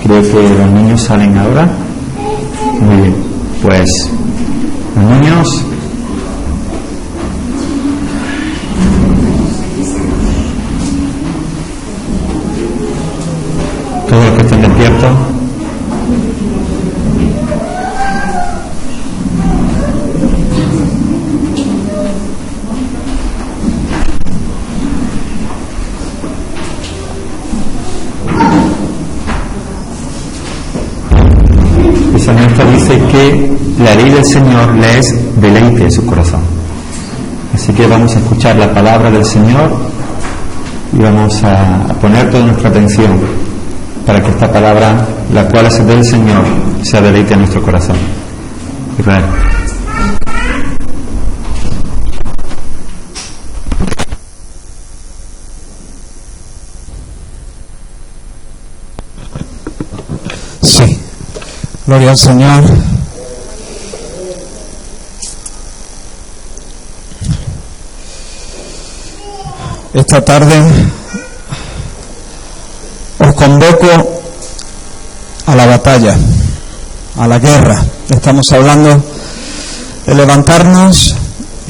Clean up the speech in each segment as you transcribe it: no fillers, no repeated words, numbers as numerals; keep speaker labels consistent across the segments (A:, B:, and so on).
A: Veo que los niños salen ahora. Muy bien. Pues, los niños. Todos los que estén despiertos. El salmista dice que la ley del Señor le es deleite en su corazón. Así que vamos a escuchar la palabra del Señor y vamos a poner toda nuestra atención para que esta palabra, la cual es del Señor, sea deleite en nuestro corazón. Israel.
B: Sí, gloria al Señor. Esta tarde os convoco a la batalla, a la guerra. Estamos hablando de levantarnos,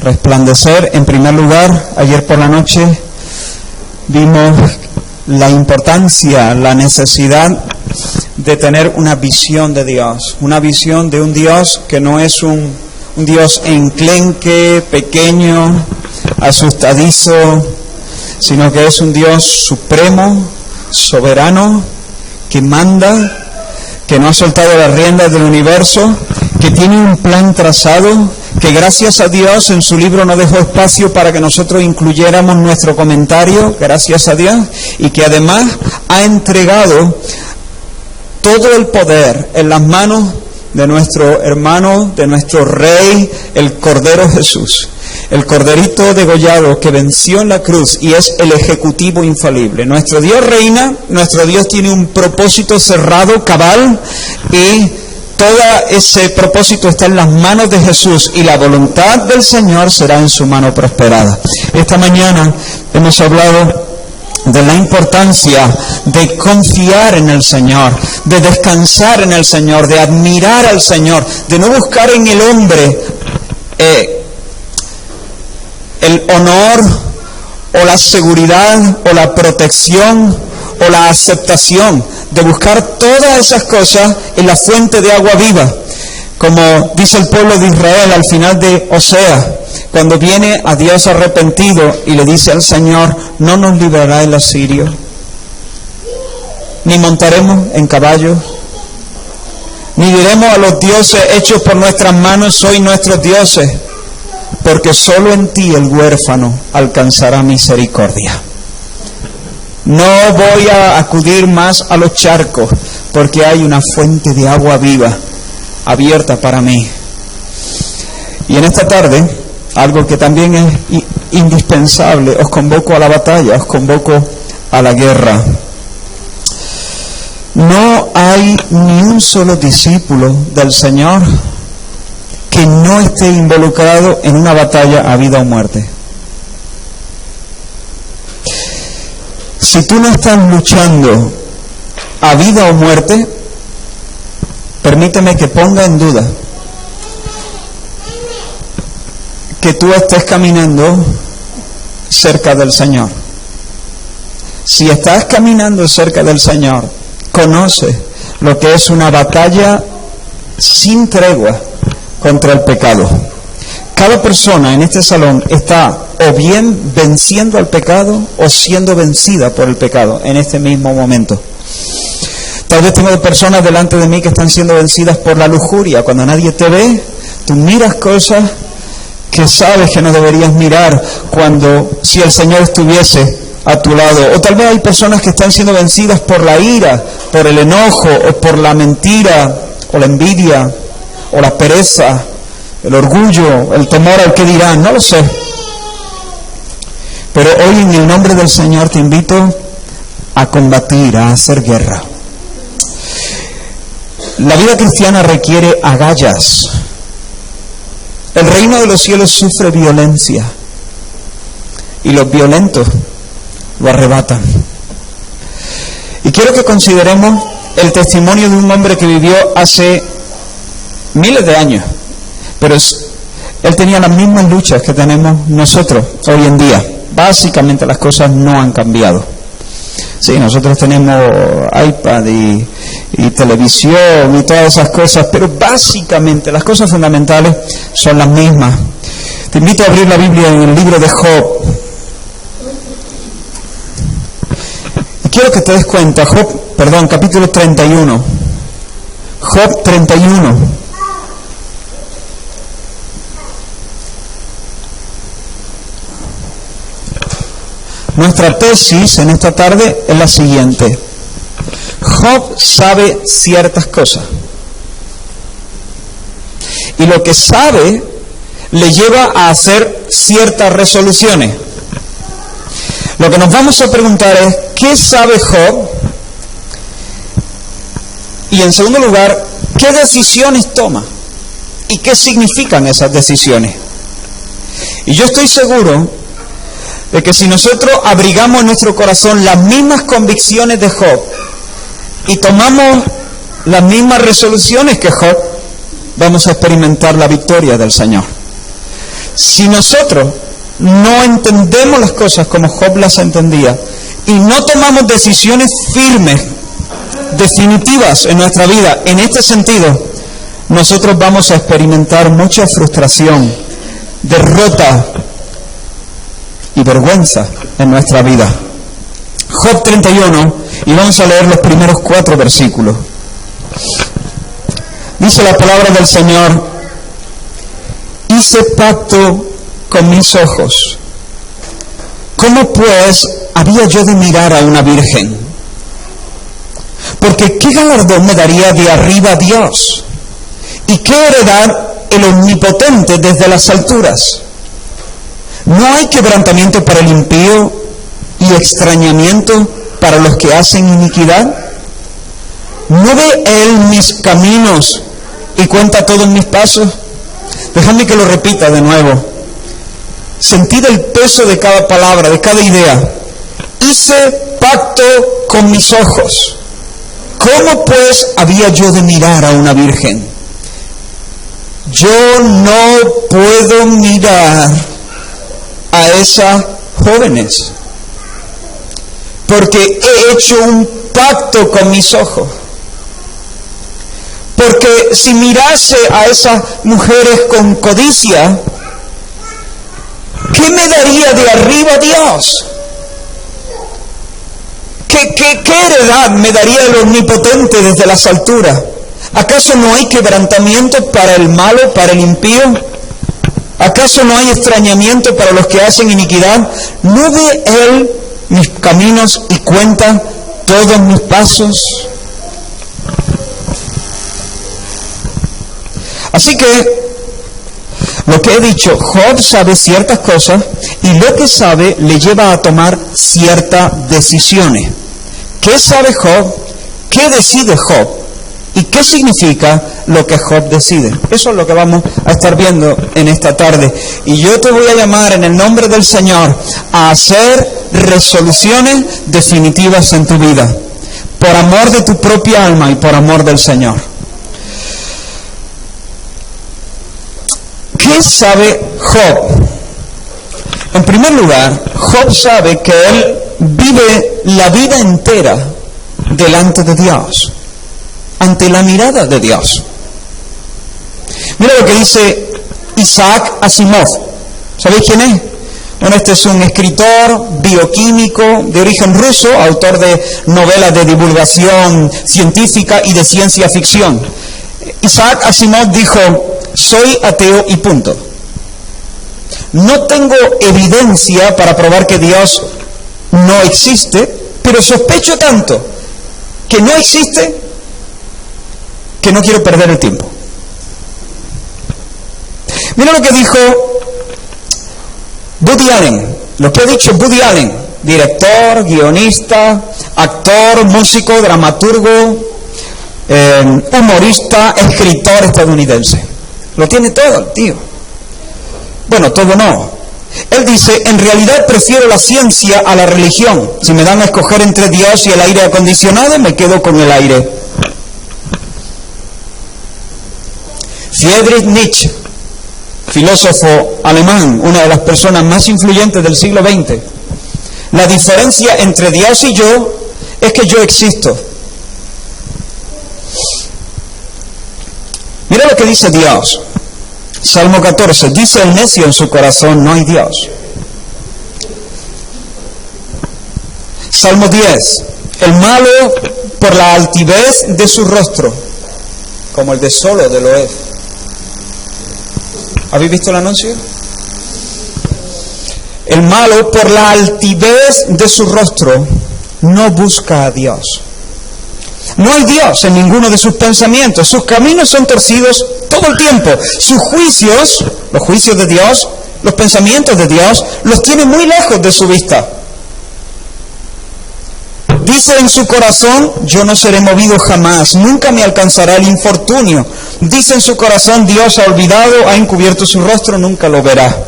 B: resplandecer. En primer lugar, ayer por la noche vimos la importancia, la necesidad de tener una visión de Dios, una visión de un Dios que no es un Dios enclenque, pequeño, asustadizo, sino que es un Dios supremo, soberano, que manda, que no ha soltado las riendas del universo, que tiene un plan trazado, que gracias a Dios en su libro no dejó espacio para que nosotros incluyéramos nuestro comentario, gracias a Dios, y que además ha entregado todo el poder en las manos de nuestro hermano, de nuestro Rey, el Cordero Jesús. El corderito degollado que venció en la cruz y es el ejecutivo infalible. Nuestro Dios reina, nuestro Dios tiene un propósito cerrado, cabal, y todo ese propósito está en las manos de Jesús y la voluntad del Señor será en su mano prosperada. Esta mañana hemos hablado de la importancia de confiar en el Señor, de descansar en el Señor, de admirar al Señor, de no buscar en el hombre el honor o la seguridad o la protección o la aceptación, de buscar todas esas cosas en la fuente de agua viva, como dice el pueblo de Israel al final de Oseas, cuando viene a Dios arrepentido y le dice al Señor: no nos librará el asirio, ni montaremos en caballos, ni diremos a los dioses hechos por nuestras manos: sois nuestros dioses, porque solo en ti el huérfano alcanzará misericordia. No voy a acudir más a los charcos, porque hay una fuente de agua viva abierta para mí. Y en esta tarde, algo que también es indispensable, os convoco a la batalla, os convoco a la guerra. No hay ni un solo discípulo del Señor que no esté involucrado en una batalla a vida o muerte. Si tú no estás luchando a vida o muerte, permíteme que ponga en duda que tú estés caminando cerca del Señor. Si estás caminando cerca del Señor, conoce lo que es una batalla sin tregua contra el pecado. Cada persona en este salón está o bien venciendo al pecado o siendo vencida por el pecado en este mismo momento. Tal vez tengo personas delante de mí que están siendo vencidas por la lujuria. Cuando nadie te ve, tú miras cosas que sabes que no deberías mirar si el Señor estuviese a tu lado. O tal vez hay personas que están siendo vencidas por la ira, por el enojo, o por la mentira, o la envidia, o la pereza, el orgullo, el temor al que dirán, no lo sé. Pero hoy en el nombre del Señor te invito a combatir, a hacer guerra. La vida cristiana requiere agallas. El reino de los cielos sufre violencia y los violentos lo arrebatan. Y quiero que consideremos el testimonio de un hombre que vivió hace miles de años, pero él tenía las mismas luchas que tenemos nosotros hoy en día. Básicamente las cosas no han cambiado. Sí, nosotros tenemos iPad y televisión y todas esas cosas, pero básicamente las cosas fundamentales son las mismas. Te invito a abrir la Biblia en el libro de Job. Y quiero que te des cuenta, capítulo 31. Job 31. Nuestra tesis en esta tarde es la siguiente. Job sabe ciertas cosas. Y lo que sabe le lleva a hacer ciertas resoluciones. Lo que nos vamos a preguntar es, ¿qué sabe Job? Y en segundo lugar, ¿qué decisiones toma? ¿Y qué significan esas decisiones? Y yo estoy seguro de que si nosotros abrigamos en nuestro corazón las mismas convicciones de Job y tomamos las mismas resoluciones que Job, vamos a experimentar la victoria del Señor. Si nosotros no entendemos las cosas como Job las entendía y no tomamos decisiones firmes, definitivas en nuestra vida, en este sentido, nosotros vamos a experimentar mucha frustración, derrota y vergüenza en nuestra vida. Job 31, y vamos a leer los primeros 4 versículos. Dice la palabra del Señor: hice pacto con mis ojos. ¿Cómo pues había yo de mirar a una virgen? Porque ¿qué galardón me daría de arriba Dios? ¿Y qué heredad el Omnipotente desde las alturas? ¿No hay quebrantamiento para el impío y extrañamiento para los que hacen iniquidad? ¿No ve Él mis caminos y cuenta todos mis pasos? Déjame que lo repita de nuevo. Sentid el peso de cada palabra, de cada idea. Hice pacto con mis ojos. ¿Cómo pues había yo de mirar a una virgen? Yo no puedo mirar a esas jóvenes, porque he hecho un pacto con mis ojos. Porque si mirase a esas mujeres con codicia, ¿qué me daría de arriba Dios? ¿Qué heredad me daría el Omnipotente desde las alturas? ¿Acaso no hay quebrantamiento para el malo, para el impío? ¿Acaso no hay extrañamiento para los que hacen iniquidad? ¿No ve Él mis caminos y cuenta todos mis pasos? Así que, lo que he dicho, Job sabe ciertas cosas y lo que sabe le lleva a tomar ciertas decisiones. ¿Qué sabe Job? ¿Qué decide Job? ¿Y qué significa lo que Job decide? Eso es lo que vamos a estar viendo en esta tarde. Y yo te voy a llamar en el nombre del Señor a hacer resoluciones definitivas en tu vida, por amor de tu propia alma y por amor del Señor. ¿Qué sabe Job? En primer lugar, Job sabe que él vive la vida entera delante de Dios, ante la mirada de Dios. Mira lo que dice Isaac Asimov. ¿Sabéis quién es? Bueno, este es un escritor bioquímico de origen ruso, autor de novelas de divulgación científica y de ciencia ficción. Isaac Asimov dijo: soy ateo y punto. No tengo evidencia para probar que Dios no existe, pero sospecho tanto que no existe que no quiero perder el tiempo. Mira lo que dijo Woody Allen, lo que ha dicho Woody Allen, director, guionista, actor, músico, dramaturgo, humorista, escritor estadounidense. Lo tiene todo el tío. Bueno, todo no. Él dice: en realidad prefiero la ciencia a la religión. Si me dan a escoger entre Dios y el aire acondicionado, me quedo con el aire. Friedrich Nietzsche, filósofo alemán, una de las personas más influyentes del siglo XX. La diferencia entre Dios y yo es que yo existo. Mira lo que dice Dios. Salmo 14, dice el necio en su corazón, no hay Dios. Salmo 10, el malo por la altivez de su rostro, como el desolo de Loed. ¿Habéis visto el anuncio? El malo por la altivez de su rostro no busca a Dios. No hay Dios en ninguno de sus pensamientos. Sus caminos son torcidos todo el tiempo. Sus juicios, los juicios de Dios, los pensamientos de Dios, los tiene muy lejos de su vista. Dice en su corazón, yo no seré movido jamás, nunca me alcanzará el infortunio. Dice en su corazón, Dios ha olvidado, ha encubierto su rostro, nunca lo verá.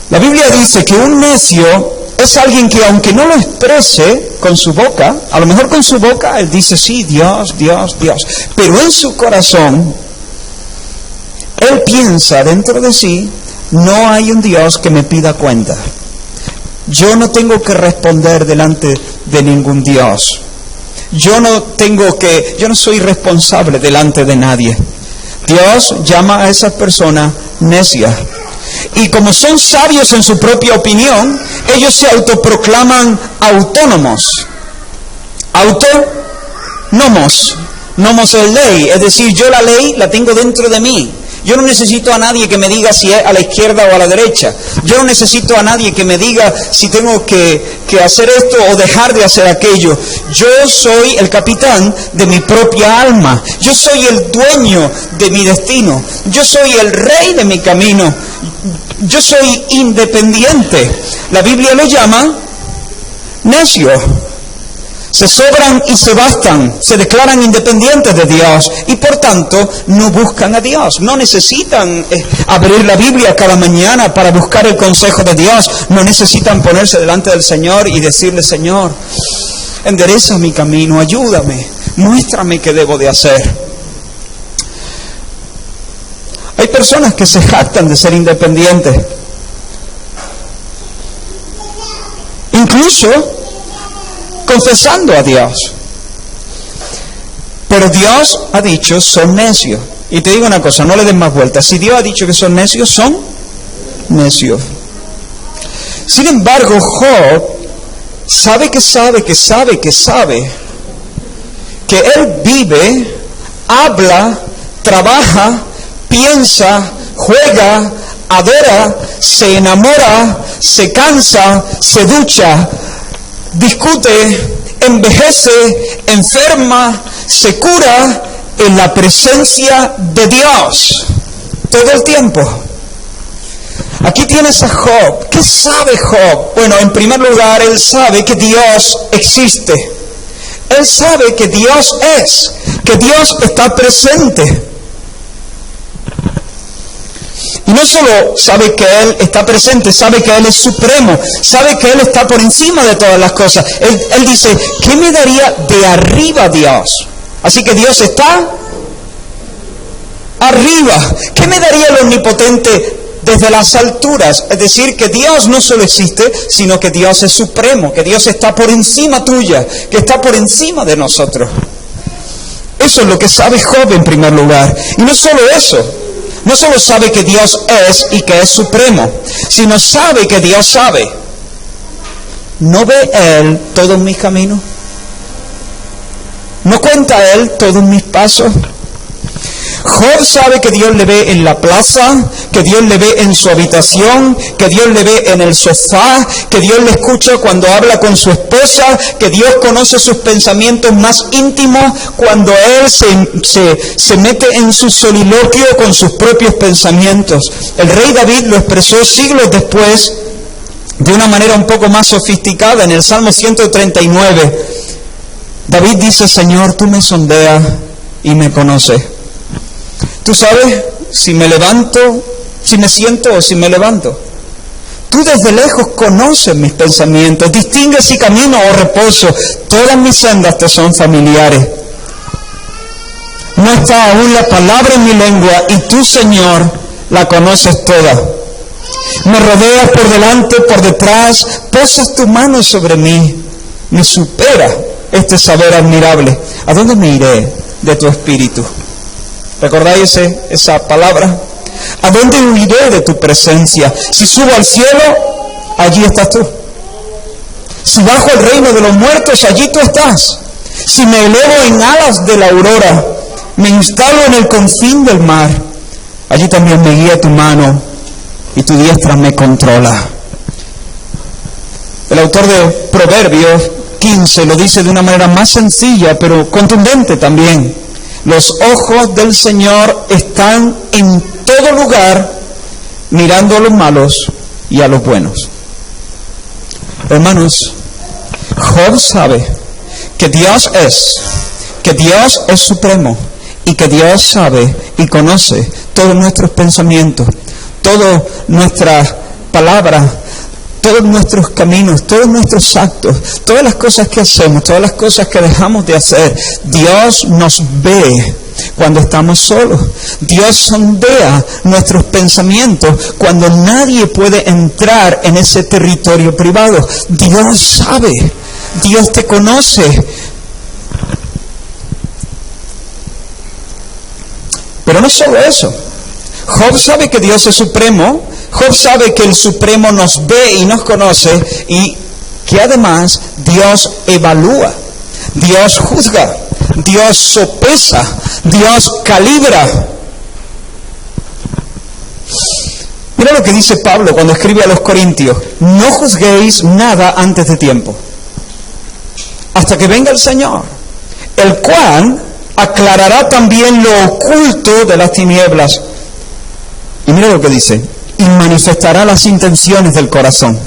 B: La Biblia dice que un necio es alguien que aunque no lo exprese con su boca, a lo mejor con su boca él dice sí, Dios, Dios, Dios, pero en su corazón él piensa dentro de sí, no hay un Dios que me pida cuenta. Yo no tengo que responder delante de ningún Dios. Yo no soy responsable delante de nadie. Dios llama a esas personas necias. Y como son sabios en su propia opinión, ellos se autoproclaman autónomos. Autónomos. Nomos es ley, es decir, yo la ley la tengo dentro de mí. Yo no necesito a nadie que me diga si es a la izquierda o a la derecha. Yo no necesito a nadie que me diga si tengo que hacer esto o dejar de hacer aquello. Yo soy el capitán de mi propia alma. Yo soy el dueño de mi destino. Yo soy el rey de mi camino. Yo soy independiente. La Biblia lo llama necio. Se sobran y se bastan, se declaran independientes de Dios y por tanto no buscan a Dios. No necesitan abrir la Biblia cada mañana para buscar el consejo de Dios. No necesitan ponerse delante del Señor y decirle, Señor, endereza mi camino, ayúdame, muéstrame qué debo de hacer. Hay personas que se jactan de ser independientes. Incluso confesando a Dios. Pero Dios ha dicho, son necios. Y te digo una cosa, no le des más vueltas. Si Dios ha dicho que son necios, son necios. Sin embargo, Job sabe que él vive, habla, trabaja, piensa, juega, adora, se enamora, se cansa, se ducha, discute, envejece, enferma, se cura en la presencia de Dios todo el tiempo. Aquí tienes a Job. ¿Qué sabe Job? Bueno, en primer lugar, él sabe que Dios existe. Él sabe que Dios es, que Dios está presente. Y no solo sabe que Él está presente, sabe que Él es supremo, sabe que Él está por encima de todas las cosas. Él dice, ¿qué me daría de arriba Dios? Así que Dios está arriba. ¿Qué me daría el omnipotente desde las alturas? Es decir, que Dios no solo existe, sino que Dios es supremo, que Dios está por encima tuya, que está por encima de nosotros. Eso es lo que sabe Job en primer lugar. Y no solo eso. No solo sabe que Dios es y que es supremo, sino sabe que Dios sabe. ¿No ve Él todos mis caminos? ¿No cuenta Él todos mis pasos? Job sabe que Dios le ve en la plaza, que Dios le ve en su habitación, que Dios le ve en el sofá, que Dios le escucha cuando habla con su esposa, que Dios conoce sus pensamientos más íntimos cuando Él se mete en su soliloquio con sus propios pensamientos. El rey David lo expresó siglos después de una manera un poco más sofisticada en el Salmo 139. David dice, Señor, tú me sondeas y me conoces. Tú sabes si me levanto, si me siento o si me levanto. Tú desde lejos conoces mis pensamientos, distingues si camino o reposo. Todas mis sendas te son familiares. No está aún la palabra en mi lengua, y tú, Señor, la conoces toda. Me rodeas por delante, por detrás, posas tu mano sobre mí. Me supera este saber admirable. ¿A dónde me iré de tu espíritu? ¿Recordáis esa palabra? ¿A dónde huiré de tu presencia? Si subo al cielo, allí estás tú. Si bajo al reino de los muertos, allí tú estás. Si me elevo en alas de la aurora, me instalo en el confín del mar, allí también me guía tu mano y tu diestra me controla. El autor de Proverbios 15 lo dice de una manera más sencilla, pero contundente también. Los ojos del Señor están en todo lugar, mirando a los malos y a los buenos. Hermanos, Job sabe que Dios es supremo, y que Dios sabe y conoce todos nuestros pensamientos, todas nuestras palabras, todos nuestros caminos, todos nuestros actos, todas las cosas que hacemos, todas las cosas que dejamos de hacer. Dios nos ve cuando estamos solos. Dios sondea nuestros pensamientos cuando nadie puede entrar en ese territorio privado. Dios sabe, Dios te conoce. Pero no solo eso. Job sabe que Dios es supremo. Job sabe que el Supremo nos ve y nos conoce, y que además Dios evalúa, Dios juzga, Dios sopesa, Dios calibra. Mira lo que dice Pablo cuando escribe a los Corintios: no juzguéis nada antes de tiempo, hasta que venga el Señor, el cual aclarará también lo oculto de las tinieblas. Y mira lo que dice: y manifestará las intenciones del corazón.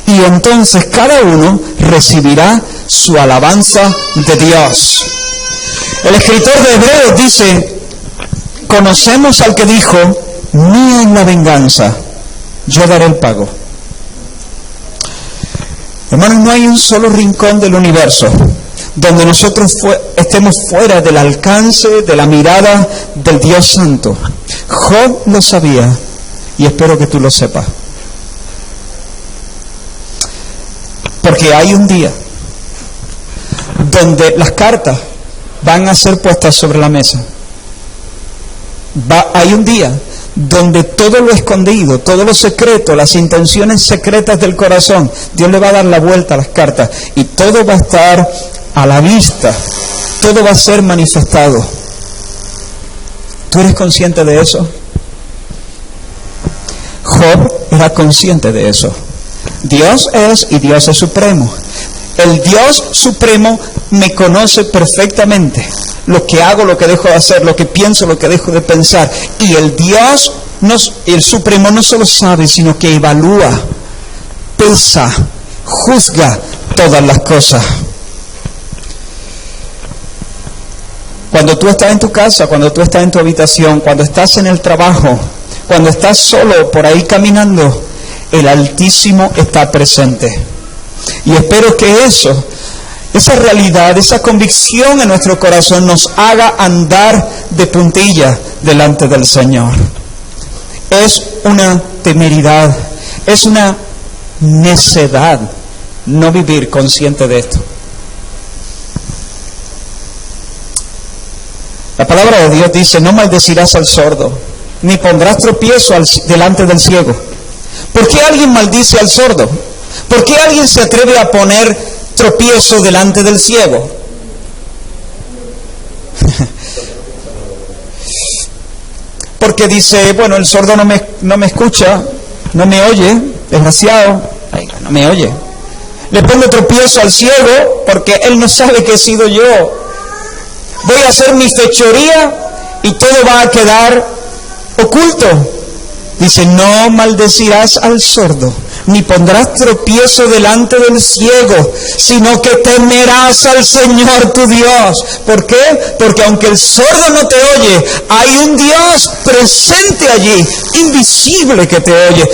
B: Y entonces cada uno recibirá su alabanza de Dios. El escritor de Hebreos dice: conocemos al que dijo: mía es la venganza, yo daré el pago. Hermanos, no hay un solo rincón del universo donde nosotros estemos fuera del alcance de la mirada del Dios Santo. Job lo sabía, y espero que tú lo sepas. Porque hay un día donde las cartas van a ser puestas sobre la mesa. Hay un día donde todo lo escondido, todo lo secreto, las intenciones secretas del corazón, Dios le va a dar la vuelta a las cartas y todo va a estar a la vista, todo va a ser manifestado. ¿Tú eres consciente de eso? Job era consciente de eso. Dios es, y Dios es supremo. El Dios supremo me conoce perfectamente. Lo que hago, lo que dejo de hacer, lo que pienso, lo que dejo de pensar. Y el Dios, el supremo, no solo sabe, sino que evalúa, pesa, juzga todas las cosas. Cuando tú estás en tu casa, cuando tú estás en tu habitación, cuando estás en el trabajo, cuando estás solo por ahí caminando, el Altísimo está presente. Y espero que esa realidad, esa convicción en nuestro corazón nos haga andar de puntilla delante del Señor. Es una temeridad, es una necedad no vivir consciente de esto. La palabra de Dios dice: no maldecirás al sordo, ni pondrás tropiezo delante del ciego. ¿Por qué alguien maldice al sordo? ¿Por qué alguien se atreve a poner tropiezo delante del ciego? Porque dice: bueno, el sordo no me escucha, no me oye, desgraciado, no me oye. Le pongo tropiezo al ciego porque él no sabe que he sido yo. Voy a hacer mi fechoría y todo va a quedar oculto. Dice: no maldecirás al sordo, ni pondrás tropiezo delante del ciego, sino que temerás al Señor tu Dios. ¿Por qué? Porque aunque el sordo no te oye, hay un Dios presente allí, invisible, que te oye.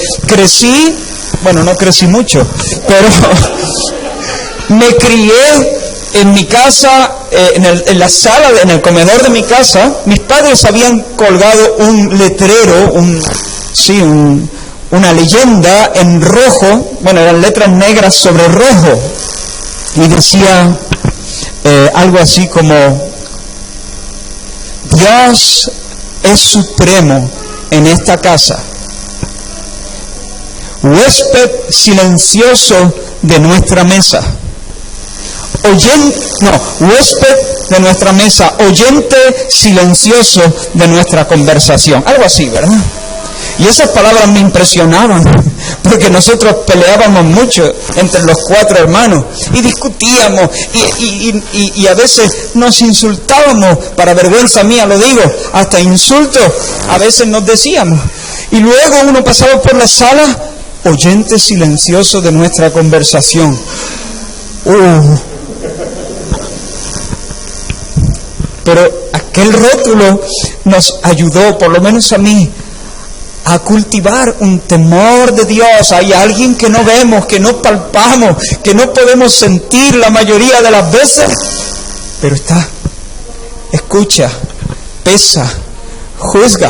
B: No crecí mucho, pero me crié en mi casa en la sala, en el comedor de mi casa, mis padres habían colgado un letrero, una leyenda en rojo, bueno, eran letras negras sobre rojo, y decía algo así como: Dios es supremo en esta casa, huésped silencioso de nuestra mesa, huésped de nuestra mesa, oyente silencioso de nuestra conversación. Algo así, ¿verdad? Y esas palabras me impresionaban, porque nosotros peleábamos mucho entre los 4 hermanos, y discutíamos, y a veces nos insultábamos, para vergüenza mía lo digo, hasta insultos a veces nos decíamos. Y luego uno pasaba por la sala, oyente silencioso de nuestra conversación. Pero aquel rótulo nos ayudó, por lo menos a mí, a cultivar un temor de Dios. Hay alguien que no vemos, que no palpamos, que no podemos sentir la mayoría de las veces, pero está, escucha, pesa, juzga.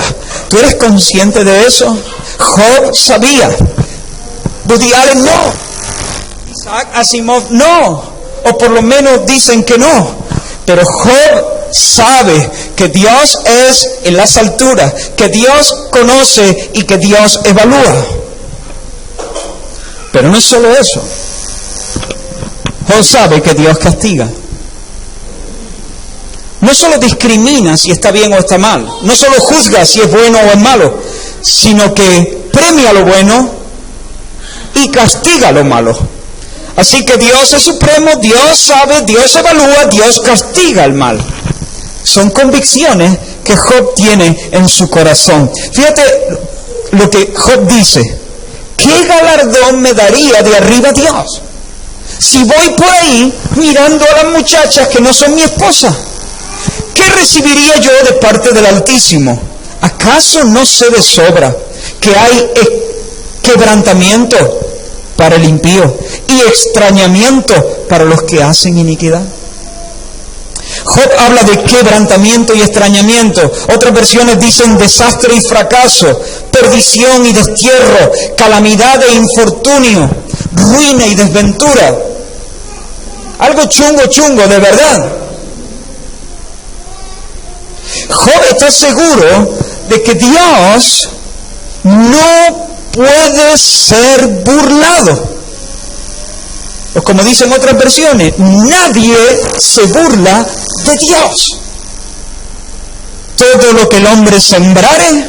B: ¿Tú eres consciente de eso? Job sabía. Woody Allen no. Isaac Asimov no. O por lo menos dicen que no. Pero Job sabe que Dios es en las alturas, que Dios conoce y que Dios evalúa. Pero no es solo eso. Job sabe que Dios castiga. No solo discrimina si está bien o está mal, no solo juzga si es bueno o es malo, sino que premia lo bueno y castiga lo malo. Así que Dios es supremo, Dios sabe, Dios evalúa, Dios castiga el mal. Son convicciones que Job tiene en su corazón. Fíjate lo que Job dice: ¿qué galardón me daría de arriba Dios si voy por ahí mirando a las muchachas que no son mi esposa? ¿Qué recibiría yo de parte del Altísimo? ¿Acaso no sé de sobra que hay quebrantamiento para el impío y extrañamiento para los que hacen iniquidad? Job habla de quebrantamiento y extrañamiento. Otras versiones dicen desastre y fracaso, perdición y destierro, calamidad e infortunio, ruina y desventura. Algo chungo, de verdad. Job está seguro de que Dios no puede ser burlado. O como dicen otras versiones, nadie se burla de Dios. Todo lo que el hombre sembrare,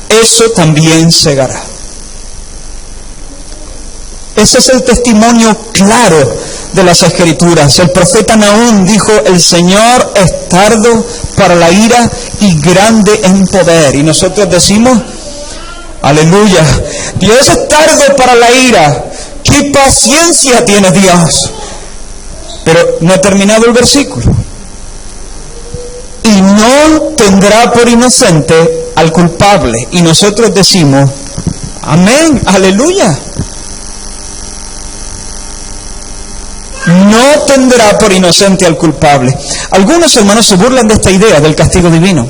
B: eso también segará. Ese es el testimonio claro de las Escrituras. El profeta Nahum dijo: el Señor es tardo para la ira y grande en poder. Y nosotros decimos: aleluya, Dios es tardo para la ira. ¡Qué paciencia tiene Dios! Pero no ha terminado el versículo. Y no tendrá por inocente al culpable. Y nosotros decimos: amén, aleluya. No tendrá por inocente al culpable. Algunos hermanos se burlan de esta idea del castigo divino.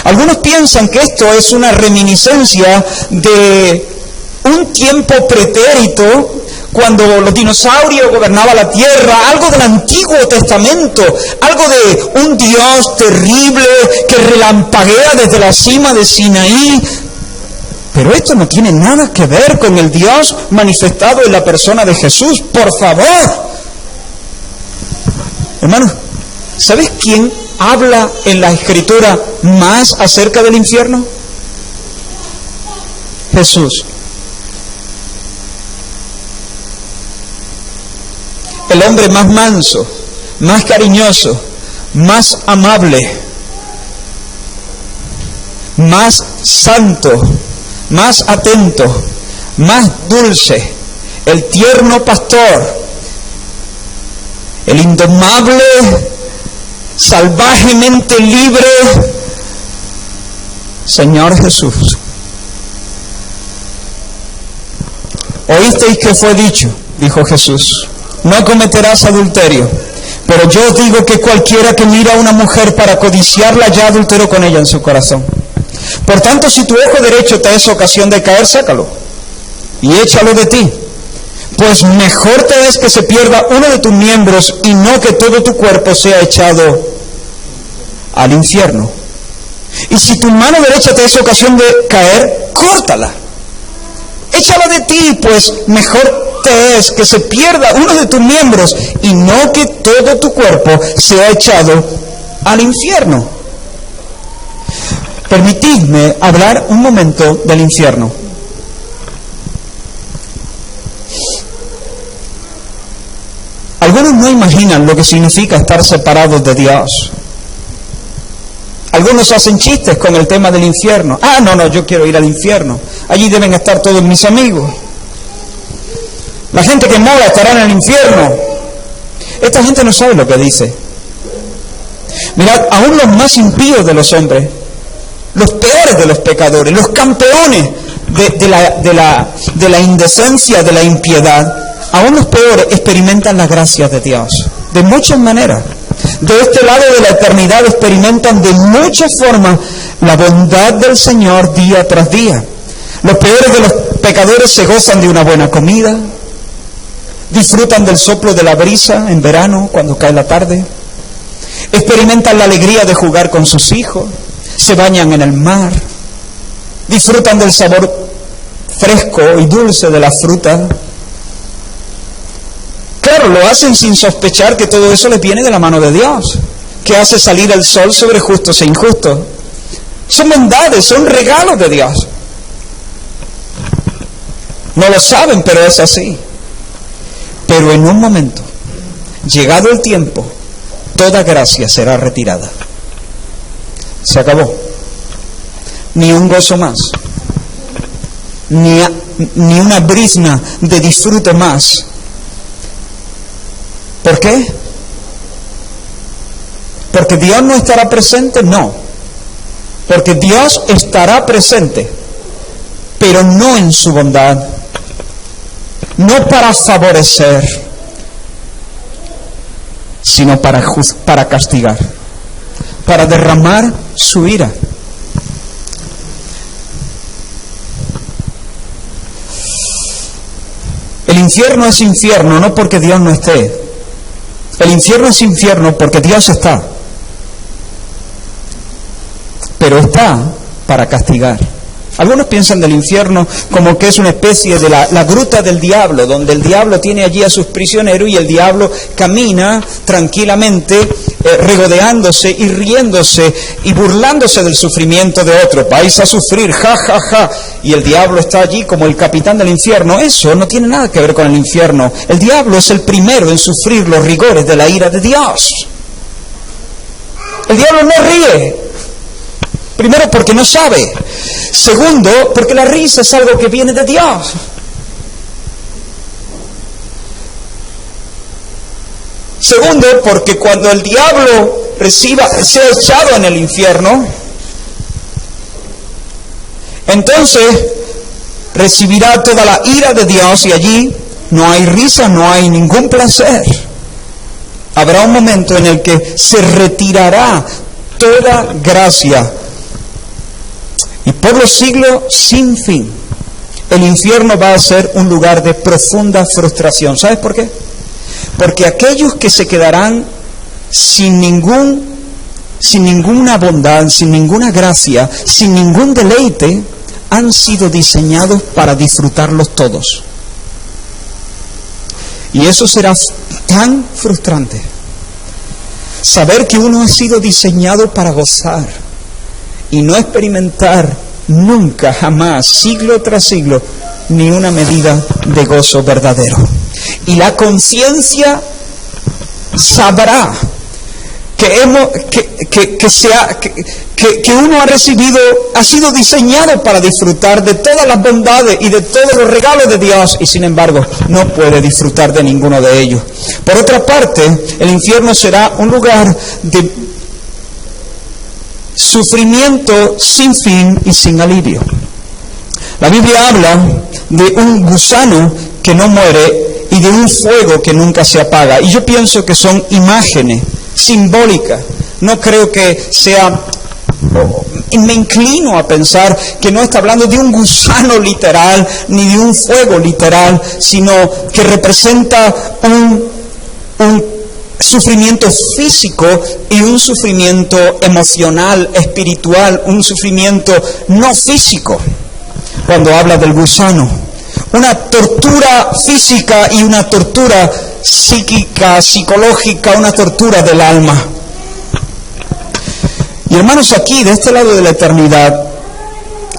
B: Algunos piensan que esto es una reminiscencia de un tiempo pretérito, cuando los dinosaurios gobernaban la tierra, algo del Antiguo Testamento, algo de un Dios terrible que relampaguea desde la cima de Sinaí. Pero esto no tiene nada que ver con el Dios manifestado en la persona de Jesús, por favor. Hermanos, ¿sabes quién habla en la Escritura más acerca del infierno? Jesús. El hombre más manso, más cariñoso, más amable, más santo, más atento, más dulce, el tierno pastor, el indomable, salvajemente libre Señor Jesús. ¿Oísteis que fue dicho? Dijo Jesús: no cometerás adulterio. Pero yo os digo que cualquiera que mira a una mujer para codiciarla ya adulteró con ella en su corazón. Por tanto, si tu ojo derecho te es ocasión de caer, sácalo y échalo de ti. Pues mejor te es que se pierda uno de tus miembros y no que todo tu cuerpo sea echado al infierno. Y si tu mano derecha te es ocasión de caer, córtala. Échala de ti, pues mejor te es que se pierda uno de tus miembros y no que todo tu cuerpo sea echado al infierno. Permitidme hablar un momento del infierno. Algunos no imaginan lo que significa estar separados de Dios. Algunos hacen chistes con el tema del infierno. No, yo quiero ir al infierno. Allí deben estar todos mis amigos. La gente que mola estará en el infierno. Esta gente no sabe lo que dice. Mirad, aún los más impíos de los hombres, los peores de los pecadores, los campeones de la indecencia, de la impiedad, aún los peores experimentan las gracias de Dios, de muchas maneras. De este lado de la eternidad experimentan de muchas formas la bondad del Señor día tras día. Los peores de los pecadores se gozan de una buena comida, disfrutan del soplo de la brisa en verano cuando cae la tarde, experimentan la alegría de jugar con sus hijos, se bañan en el mar, disfrutan del sabor fresco y dulce de la fruta. Claro, lo hacen sin sospechar que todo eso les viene de la mano de Dios, que hace salir el sol sobre justos e injustos. Son bondades, son regalos de Dios. No lo saben, pero es así. Pero en un momento, llegado el tiempo, toda gracia será retirada. Se acabó. Ni un gozo más, ni una brizna de disfrute más. ¿Por qué? ¿Porque Dios no estará presente? No. Porque Dios estará presente, pero no en su bondad, no para favorecer, sino para castigar, para derramar su ira. El infierno es infierno no porque Dios no esté. El infierno es infierno porque Dios está. Pero está para castigar. Algunos piensan del infierno como que es una especie de la gruta del diablo, donde el diablo tiene allí a sus prisioneros y el diablo camina tranquilamente, regodeándose y riéndose y burlándose del sufrimiento de otros. Vais a sufrir, ja, ja, ja. Y el diablo está allí como el capitán del infierno. Eso no tiene nada que ver con el infierno. El diablo es el primero en sufrir los rigores de la ira de Dios. El diablo no ríe. Primero, porque no sabe. Segundo, porque la risa es algo que viene de Dios. Segundo, porque cuando el diablo sea echado en el infierno, entonces recibirá toda la ira de Dios y allí no hay risa, no hay ningún placer. Habrá un momento en el que se retirará toda gracia. Y por los siglos sin fin, el infierno va a ser un lugar de profunda frustración. ¿Sabes por qué? Porque aquellos que se quedarán sin ninguna bondad, sin ninguna gracia, sin ningún deleite, han sido diseñados para disfrutarlos todos. Y eso será tan frustrante. Saber que uno ha sido diseñado para gozar y no experimentar nunca, jamás, siglo tras siglo, ni una medida de gozo verdadero. Y la conciencia sabrá que uno ha sido diseñado para disfrutar de todas las bondades y de todos los regalos de Dios, y sin embargo no puede disfrutar de ninguno de ellos. Por otra parte, el infierno será un lugar de sufrimiento sin fin y sin alivio. La Biblia habla de un gusano que no muere y y de un fuego que nunca se apaga. Y yo pienso que son imágenes simbólicas. No creo que sea... Me inclino a pensar que no está hablando de un gusano literal, ni de un fuego literal, sino que representa un sufrimiento físico y un sufrimiento emocional, espiritual, un sufrimiento no físico. Cuando habla del gusano, una tortura física y una tortura psíquica, psicológica, una tortura del alma. Y hermanos, aquí, de este lado de la eternidad,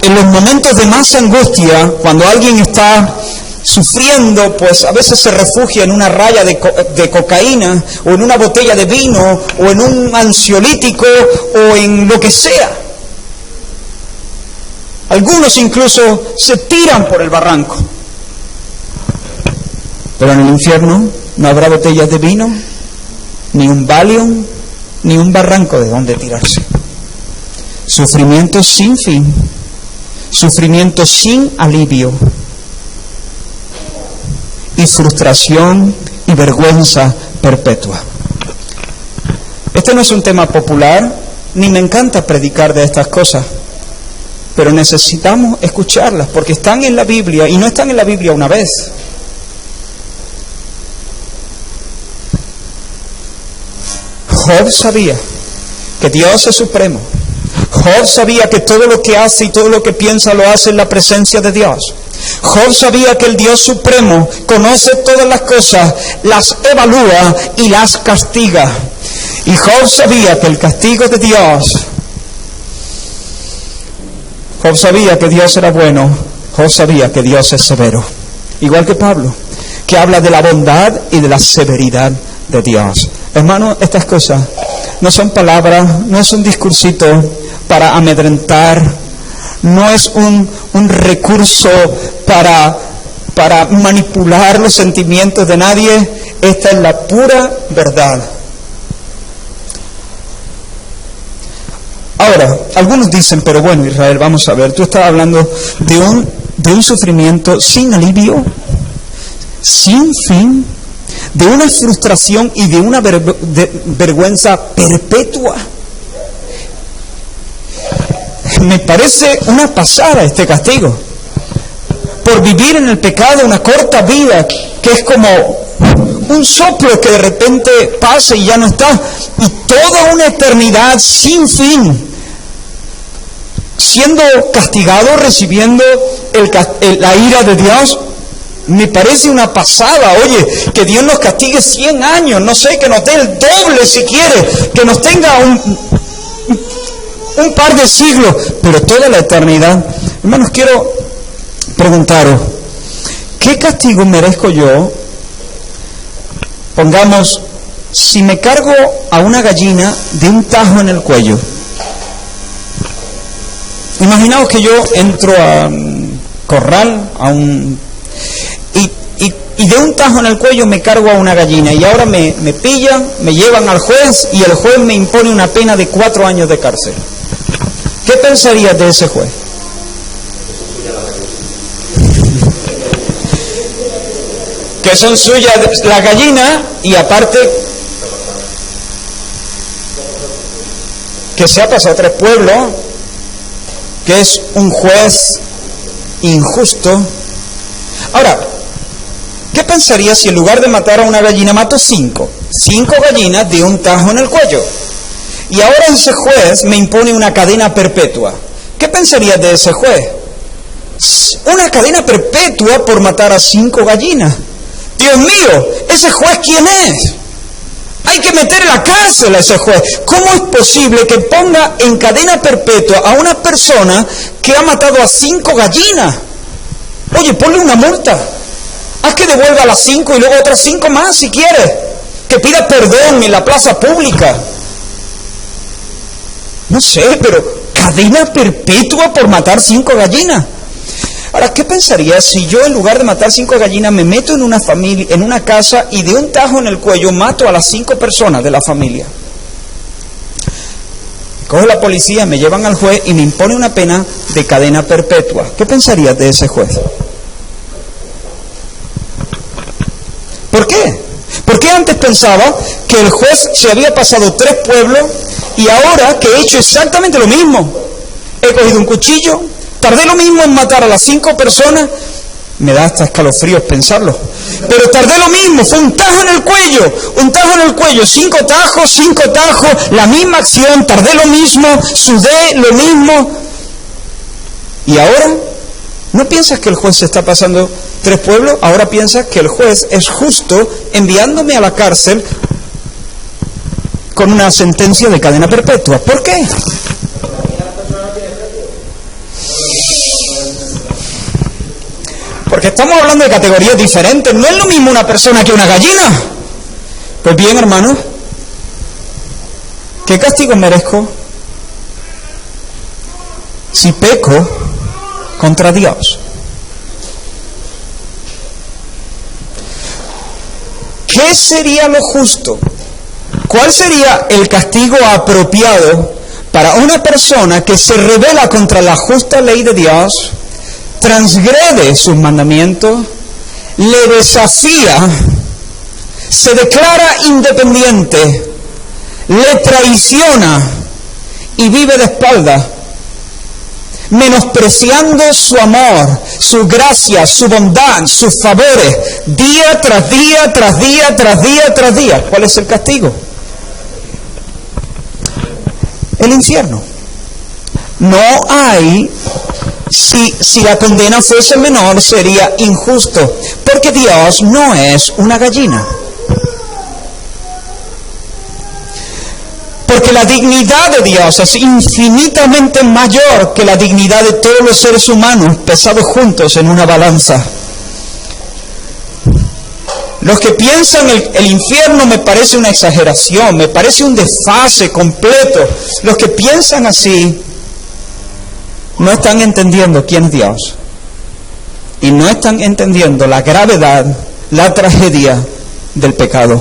B: en los momentos de más angustia, cuando alguien está sufriendo, pues a veces se refugia en una raya de cocaína, o en una botella de vino, o en un ansiolítico, o en lo que sea. Algunos incluso se tiran por el barranco. Pero en el infierno no habrá botellas de vino, ni un Valium, ni un barranco de donde tirarse. Sufrimiento sin fin, sufrimiento sin alivio, y frustración y vergüenza perpetua. Este no es un tema popular, ni me encanta predicar de estas cosas, pero necesitamos escucharlas, porque están en la Biblia, y no están en la Biblia una vez. Job sabía que Dios es supremo. Job sabía que todo lo que hace y todo lo que piensa lo hace en la presencia de Dios. Job sabía que el Dios supremo conoce todas las cosas, las evalúa y las castiga. Y Job sabía que el castigo de Dios, Job sabía que Dios era bueno, Job sabía que Dios es severo. Igual que Pablo, que habla de la bondad y de la severidad de Dios. Hermano, estas cosas no son palabras, no es un discursito para amedrentar, no es un recurso para manipular los sentimientos de nadie. Esta es la pura verdad. Ahora, algunos dicen, pero bueno, Israel, vamos a ver, tú estás hablando de un sufrimiento sin alivio, sin fin, de una frustración y de una vergüenza perpetua. Me parece una pasada este castigo por vivir en el pecado una corta vida, que es como un soplo que de repente pasa y ya no está, y toda una eternidad sin fin siendo castigado, recibiendo la ira de Dios. Me parece una pasada. Oye, que Dios nos castigue 100 años, no sé, que nos dé el doble si quiere, que nos tenga un par de siglos, pero toda la eternidad. Hermanos, quiero preguntaros, ¿qué castigo merezco yo? Pongamos, si me cargo a una gallina de un tajo en el cuello. Imaginaos que yo entro a un corral, y de un tajo en el cuello me cargo a una gallina, y ahora me pillan, me llevan al juez, y el juez me impone una pena de 4 años de cárcel. ¿Qué pensarías de ese juez? Que son suyas las gallinas, y aparte que se ha pasado 3 pueblos, que es un juez injusto. Ahora, ¿qué pensaría si en lugar de matar a una gallina mato 5 gallinas de un tajo en el cuello? Y ahora ese juez me impone una cadena perpetua. ¿Qué pensarías de ese juez? Una cadena perpetua por matar a 5 gallinas. Dios mío, ¿ese juez quién es? Hay que meter en la cárcel a ese juez. ¿Cómo es posible que ponga en cadena perpetua a una persona que ha matado a 5 gallinas? Oye, ponle una multa. Haz que devuelva las 5 y luego otras 5 más si quiere. Que pida perdón en la plaza pública. No sé, pero cadena perpetua por matar 5 gallinas. Ahora, ¿qué pensaría si yo en lugar de matar 5 gallinas me meto en una familia, en una casa, y de un tajo en el cuello mato a las 5 personas de la familia? Coge la policía, me llevan al juez y me impone una pena de cadena perpetua. ¿Qué pensarías de ese juez? pensaba que el juez se había pasado 3 pueblos y ahora que he hecho exactamente lo mismo, he cogido un cuchillo, tardé lo mismo en matar a las 5 personas, me da hasta escalofríos pensarlo, pero tardé lo mismo, fue un tajo en el cuello, 5 tajos, la misma acción, tardé lo mismo, sudé lo mismo, y ahora ¿no piensas que el juez se está pasando 3 pueblos? Ahora piensas que el juez es justo enviándome a la cárcel con una sentencia de cadena perpetua. ¿Por qué? Porque estamos hablando de categorías diferentes. No es lo mismo una persona que una gallina. Pues bien, hermanos, ¿qué castigo merezco si peco contra Dios? ¿Qué sería lo justo? ¿Cuál sería el castigo apropiado para una persona que se rebela contra la justa ley de Dios, transgrede sus mandamientos, le desafía, se declara independiente, le traiciona y vive de espaldas, menospreciando su amor, su gracia, su bondad, sus favores, día tras día, tras día, tras día, tras día? ¿Cuál es el castigo? El infierno. No hay, si la condena fuese menor, sería injusto, porque Dios no es una gallina. Porque la dignidad de Dios es infinitamente mayor que la dignidad de todos los seres humanos pesados juntos en una balanza. Los que piensan el infierno me parece una exageración, me parece un desfase completo. Los que piensan así no están entendiendo quién es Dios. Y no están entendiendo la gravedad, la tragedia del pecado.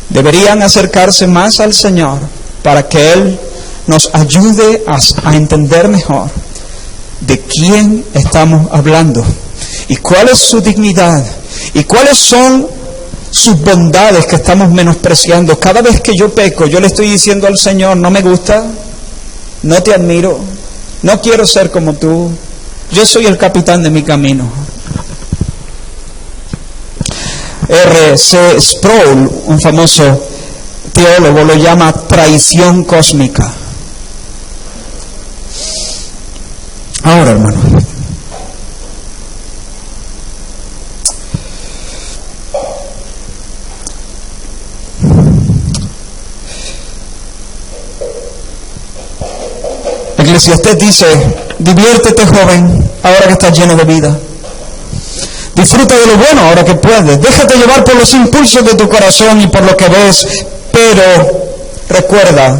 B: Deberían acercarse más al Señor para que Él nos ayude a entender mejor de quién estamos hablando y cuál es su dignidad y cuáles son sus bondades que estamos menospreciando. Cada vez que yo peco, yo le estoy diciendo al Señor: no me gusta, no te admiro, no quiero ser como tú, yo soy el capitán de mi camino. R.C. Sproul, un famoso teólogo, lo llama traición cósmica. Ahora, hermano, Eclesiastés dice: diviértete, joven, ahora que estás lleno de vida. Disfruta de lo bueno ahora que puedes. Déjate llevar por los impulsos de tu corazón y por lo que ves, pero recuerda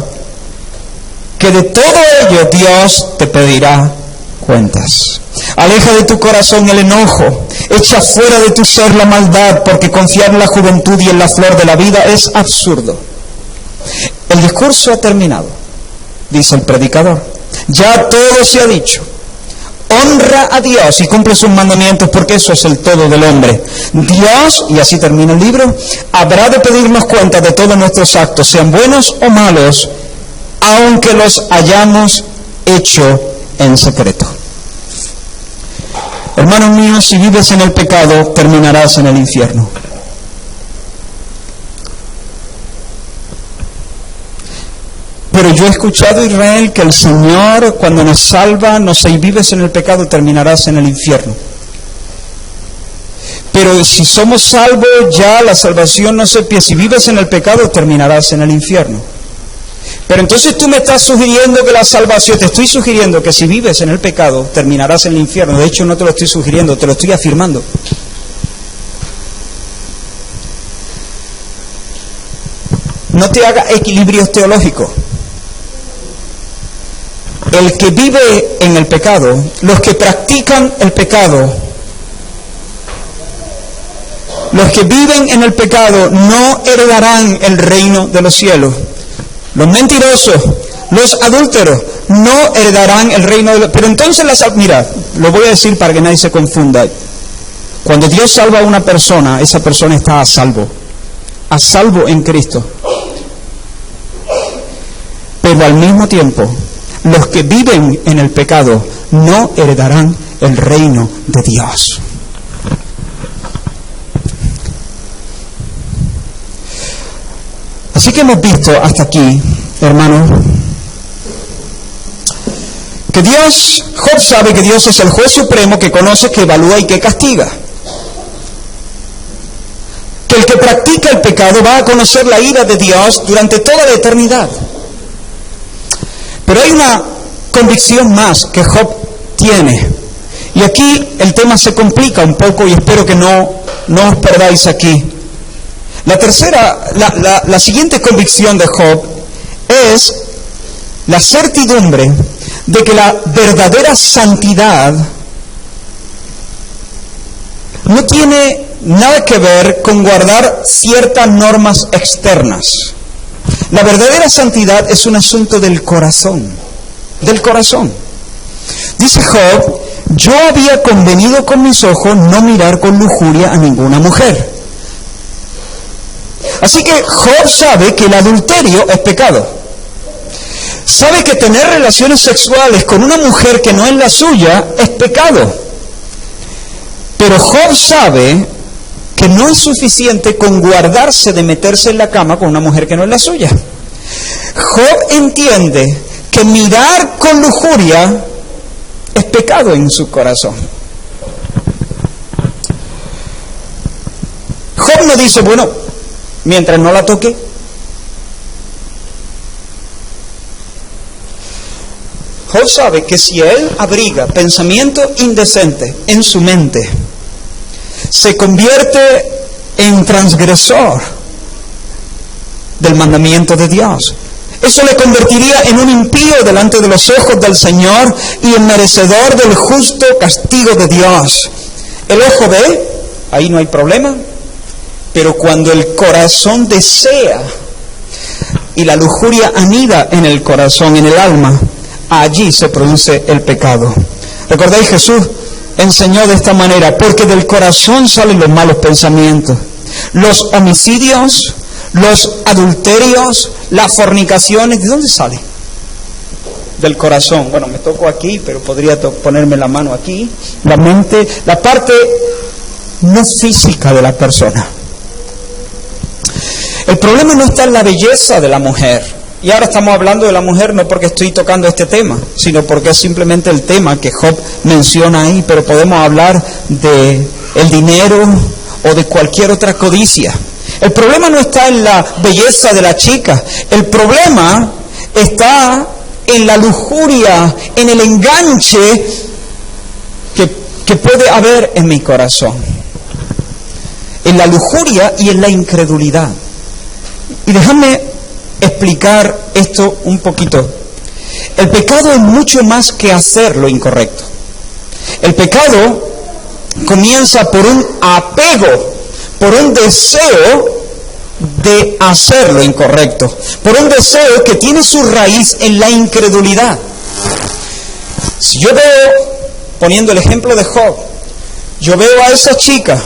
B: que de todo ello Dios te pedirá cuentas. Aleja de tu corazón el enojo, echa fuera de tu ser la maldad, porque confiar en la juventud y en la flor de la vida es absurdo. El discurso ha terminado, dice el predicador. Ya todo se ha dicho. Honra a Dios y cumple sus mandamientos, porque eso es el todo del hombre. Dios, y así termina el libro, habrá de pedirnos cuenta de todos nuestros actos, sean buenos o malos, aunque los hayamos hecho en secreto. Hermanos míos, si vives en el pecado, terminarás en el infierno. Pero yo he escuchado, Israel, que el Señor, cuando nos salva, si vives en el pecado, terminarás en el infierno. Pero si somos salvos, ya la salvación no se pierde. Si vives en el pecado, terminarás en el infierno. Pero entonces tú me estás sugiriendo que la salvación, te estoy sugiriendo que si vives en el pecado, terminarás en el infierno. De hecho, no te lo estoy sugiriendo, te lo estoy afirmando. No te haga equilibrios teológicos. El que vive en el pecado, los que practican el pecado, los que viven en el pecado no heredarán el reino de los cielos. Los mentirosos, los adúlteros, no heredarán el reino de los cielos. Pero entonces, mira, lo voy a decir para que nadie se confunda. Cuando Dios salva a una persona, esa persona está a salvo en Cristo. Pero al mismo tiempo, los que viven en el pecado no heredarán el reino de Dios. Así que hemos visto hasta aquí, hermanos, que Job sabe que Dios es el juez supremo que conoce, que evalúa y que castiga. Que el que practica el pecado va a conocer la ira de Dios durante toda la eternidad. Pero hay una convicción más que Job tiene. Y aquí el tema se complica un poco y espero que no os perdáis aquí. La siguiente convicción de Job es la certidumbre de que la verdadera santidad no tiene nada que ver con guardar ciertas normas externas. La verdadera santidad es un asunto del corazón. Dice Job: yo había convenido con mis ojos no mirar con lujuria a ninguna mujer. Así que Job sabe que el adulterio es pecado. Sabe que tener relaciones sexuales con una mujer que no es la suya es pecado. Pero Job sabe que no es suficiente con guardarse de meterse en la cama con una mujer que no es la suya. Job entiende que mirar con lujuria es pecado en su corazón. Job no dice, bueno, mientras no la toque. Job sabe que si él abriga pensamiento indecente en su mente, se convierte en transgresor del mandamiento de Dios. Eso le convertiría en un impío delante de los ojos del Señor y en merecedor del justo castigo de Dios. El ojo ve, ahí no hay problema, pero cuando el corazón desea y la lujuria anida en el corazón, en el alma, allí se produce el pecado. ¿Recordáis? Jesús enseñó de esta manera: porque del corazón salen los malos pensamientos, los homicidios, los adulterios, las fornicaciones. ¿De dónde sale? Del corazón. Bueno, me toco aquí, pero podría ponerme la mano aquí. La mente, la parte no física de la persona. El problema no está en la belleza de la mujer. Y ahora estamos hablando de la mujer no porque estoy tocando este tema, sino porque es simplemente el tema que Job menciona ahí, pero podemos hablar de el dinero o de cualquier otra codicia. El problema no está en la belleza de la chica, el problema está en la lujuria, en el enganche que puede haber en mi corazón, en la lujuria y en la incredulidad. Y déjame explicar esto un poquito. El pecado es mucho más que hacer lo incorrecto. El pecado comienza por un apego, por un deseo de hacer lo incorrecto, por un deseo que tiene su raíz en la incredulidad. Si yo veo, poniendo el ejemplo de Job, yo veo a esa chica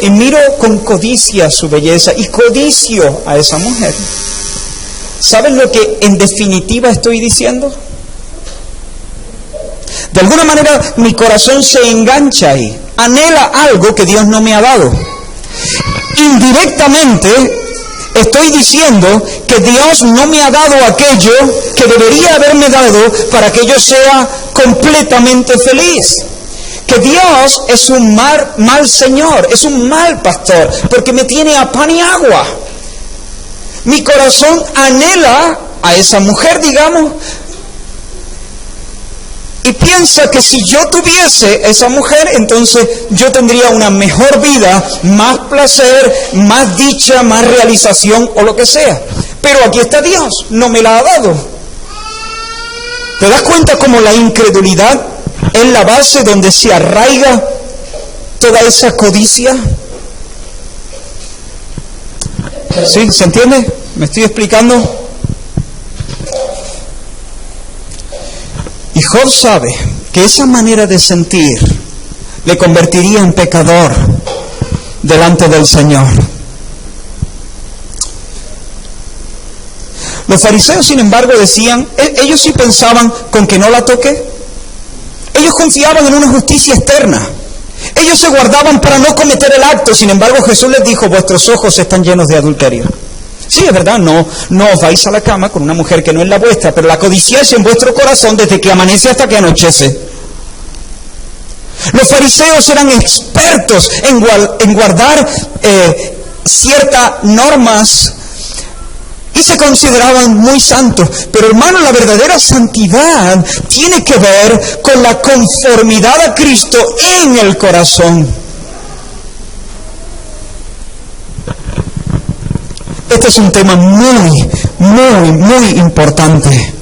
B: y miro con codicia su belleza y codicio a esa mujer. ¿Saben lo que en definitiva estoy diciendo? De alguna manera mi corazón se engancha ahí, anhela algo que Dios no me ha dado. Indirectamente estoy diciendo que Dios no me ha dado aquello que debería haberme dado para que yo sea completamente feliz. Que Dios es un mal Señor, es un mal pastor, porque me tiene a pan y agua. Mi corazón anhela a esa mujer, digamos, y piensa que si yo tuviese esa mujer, entonces yo tendría una mejor vida, más placer, más dicha, más realización o lo que sea. Pero aquí está Dios, no me la ha dado. ¿Te das cuenta cómo la incredulidad es la base donde se arraiga toda esa codicia? ¿Sí? ¿Se entiende? ¿Me estoy explicando? Y Job sabe que esa manera de sentir le convertiría en pecador delante del Señor. Los fariseos, sin embargo, decían, ellos sí pensaban con que no la toque. Ellos confiaban en una justicia externa. Ellos se guardaban para no cometer el acto. Sin embargo, Jesús les dijo, vuestros ojos están llenos de adulterio. Sí, es verdad, no os vais a la cama con una mujer que no es la vuestra, pero la codiciáis en vuestro corazón desde que amanece hasta que anochece. Los fariseos eran expertos en guardar ciertas normas y se consideraban muy santos. Pero hermano, la verdadera santidad tiene que ver con la conformidad a Cristo en el corazón. Este es un tema muy, muy, muy importante.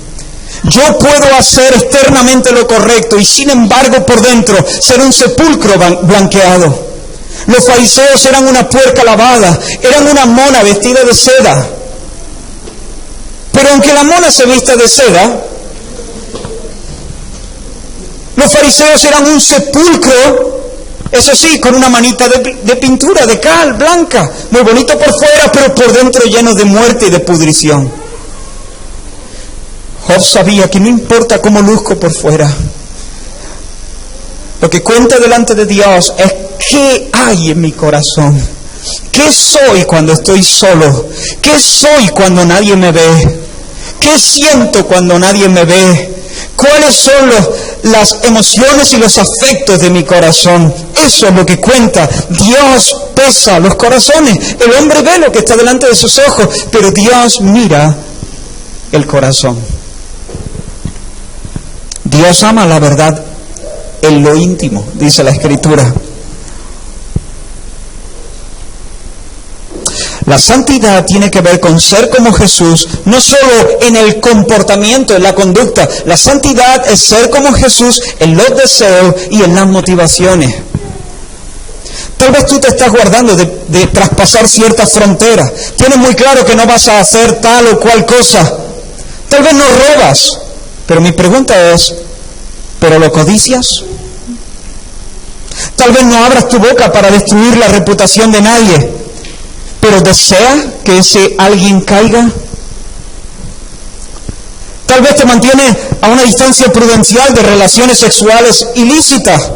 B: Yo puedo hacer externamente lo correcto y sin embargo por dentro ser un sepulcro blanqueado. Los fariseos eran una puerca lavada, eran una mona vestida de seda. Pero aunque la mona se vista de seda, los fariseos eran un sepulcro, eso sí, con una manita de pintura, de cal, blanca, muy bonito por fuera, pero por dentro lleno de muerte y de pudrición. Job sabía que no importa cómo luzco por fuera, lo que cuenta delante de Dios es qué hay en mi corazón. ¿Qué soy cuando estoy solo? ¿Qué soy cuando nadie me ve? ¿Qué siento cuando nadie me ve? ¿Cuáles son las emociones y los afectos de mi corazón? Eso es lo que cuenta. Dios pesa los corazones. El hombre ve lo que está delante de sus ojos, pero Dios mira el corazón. Dios ama la verdad en lo íntimo, dice la Escritura. La santidad tiene que ver con ser como Jesús, no solo en el comportamiento, en la conducta. La santidad es ser como Jesús en los deseos y en las motivaciones. Tal vez tú te estás guardando de traspasar ciertas fronteras. Tienes muy claro que no vas a hacer tal o cual cosa. Tal vez no robas, pero mi pregunta es, ¿pero lo codicias? Tal vez no abras tu boca para destruir la reputación de nadie, pero ¿desea que ese alguien caiga? Tal vez te mantienes a una distancia prudencial de relaciones sexuales ilícitas.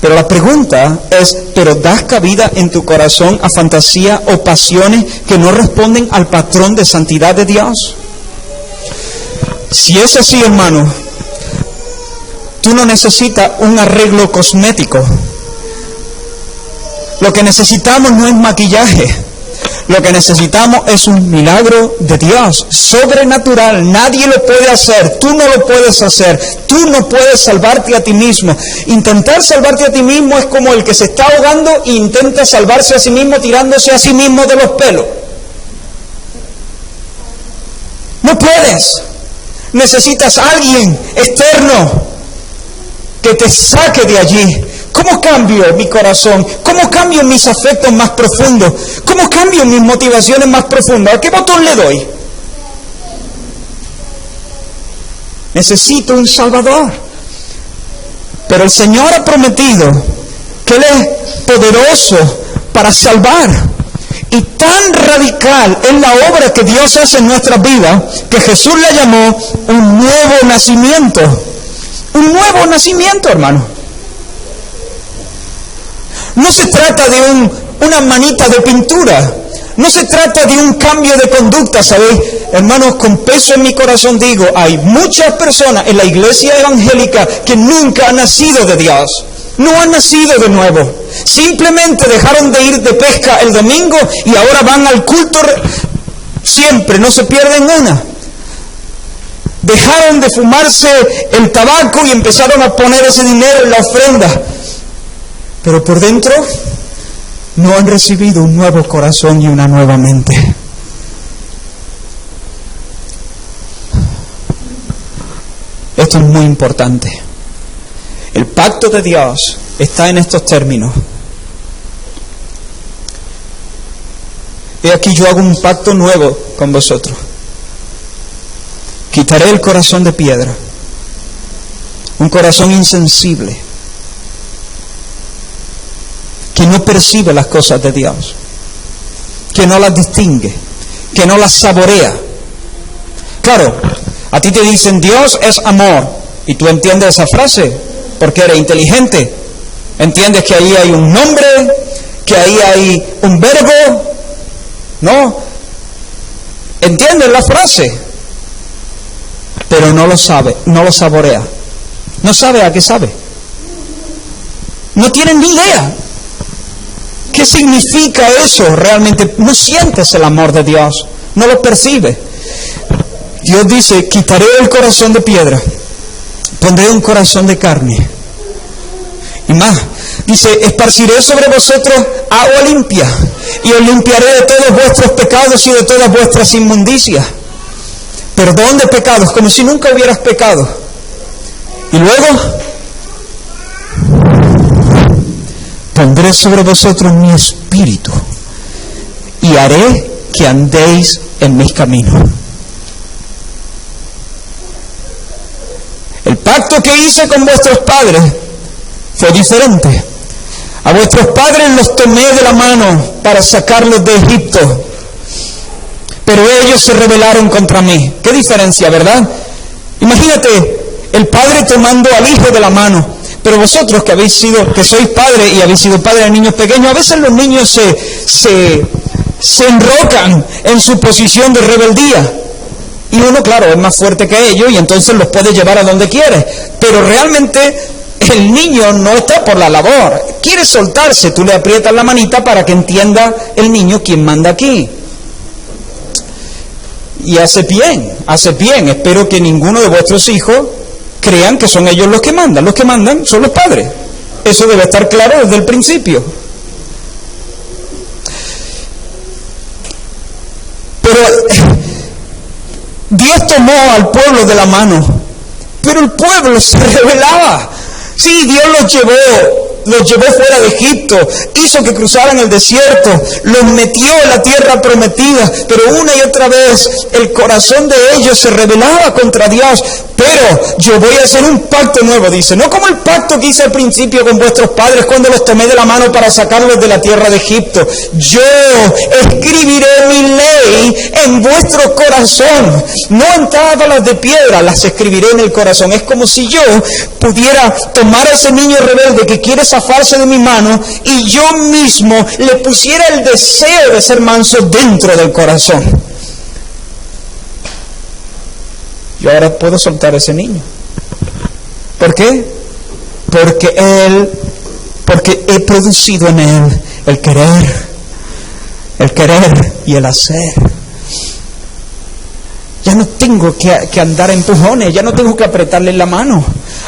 B: Pero la pregunta es, ¿pero das cabida en tu corazón a fantasías o pasiones que no responden al patrón de santidad de Dios? Si es así, hermano, tú no necesitas un arreglo cosmético. Lo que necesitamos no es maquillaje. Lo que necesitamos es un milagro de Dios, sobrenatural. Nadie lo puede hacer, tú no lo puedes hacer. Tú no puedes salvarte a ti mismo. Intentar salvarte a ti mismo es como el que se está ahogando e intenta salvarse a sí mismo tirándose a sí mismo de los pelos. No puedes. Necesitas a alguien externo que te saque de allí. ¿Cómo cambio mi corazón? ¿Cómo cambio mis afectos más profundos? ¿Cómo cambio mis motivaciones más profundas? ¿A qué botón le doy? Necesito un Salvador. Pero el Señor ha prometido que Él es poderoso para salvar. Y tan radical es la obra que Dios hace en nuestras vidas que Jesús la llamó un nuevo nacimiento. Un nuevo nacimiento, hermano. No se trata de una manita de pintura. No se trata de un cambio de conducta, ¿sabéis? Hermanos, con peso en mi corazón digo, hay muchas personas en la iglesia evangélica que nunca han nacido de Dios. No han nacido de nuevo. Simplemente dejaron de ir de pesca el domingo y ahora van al culto siempre, no se pierden una. Dejaron de fumarse el tabaco y empezaron a poner ese dinero en la ofrenda. Pero por dentro no han recibido un nuevo corazón y una nueva mente. Esto es muy importante. El pacto de Dios está en estos términos. He aquí yo hago un pacto nuevo con vosotros. Quitaré el corazón de piedra, un corazón insensible, que no percibe las cosas de Dios, que no las distingue, que no las saborea. Claro, a ti te dicen Dios es amor, y tú entiendes esa frase porque eres inteligente. Entiendes que ahí hay un nombre, que ahí hay un verbo, ¿no? Entiendes la frase, pero no lo sabe, no lo saborea. No sabe a qué sabe. No tiene ni idea. ¿Qué significa eso realmente? No sientes el amor de Dios, no lo percibe. Dios dice, quitaré el corazón de piedra, pondré un corazón de carne. Y más, dice, esparciré sobre vosotros agua limpia, y os limpiaré de todos vuestros pecados y de todas vuestras inmundicias. Perdón de pecados, como si nunca hubieras pecado. Y luego, pondré sobre vosotros mi espíritu, y haré que andéis en mis caminos. El pacto que hice con vuestros padres fue diferente. A vuestros padres los tomé de la mano para sacarlos de Egipto, pero ellos se rebelaron contra mí. Qué diferencia, ¿verdad? Imagínate el padre tomando al hijo de la mano. Pero vosotros que sois padres y habéis sido padres de niños pequeños, a veces los niños se enrocan en su posición de rebeldía. Y uno, claro, es más fuerte que ellos y entonces los puede llevar a donde quiere. Pero realmente el niño no está por la labor. Quiere soltarse, tú le aprietas la manita para que entienda el niño quién manda aquí. Y hace bien. Espero que ninguno de vuestros hijos crean que son ellos los que mandan. Los que mandan son los padres. Eso debe estar claro desde el principio. Pero Dios tomó al pueblo de la mano, pero el pueblo se rebelaba. Sí, Dios los llevó fuera de Egipto, hizo que cruzaran el desierto, los metió en la tierra prometida, pero una y otra vez el corazón de ellos se rebelaba contra Dios. Pero yo voy a hacer un pacto nuevo, dice, no como el pacto que hice al principio con vuestros padres cuando los tomé de la mano para sacarlos de la tierra de Egipto. Yo escribiré mi ley en vuestro corazón, no en tablas de piedra, las escribiré en el corazón. Es como si yo pudiera tomar a ese niño rebelde que quiere zafarse de mi mano y yo mismo le pusiera el deseo de ser manso dentro del corazón. Yo ahora puedo soltar a ese niño. ¿Por qué? Porque he producido en él el querer y el hacer. Ya no tengo que andar a empujones, ya no tengo que apretarle la mano.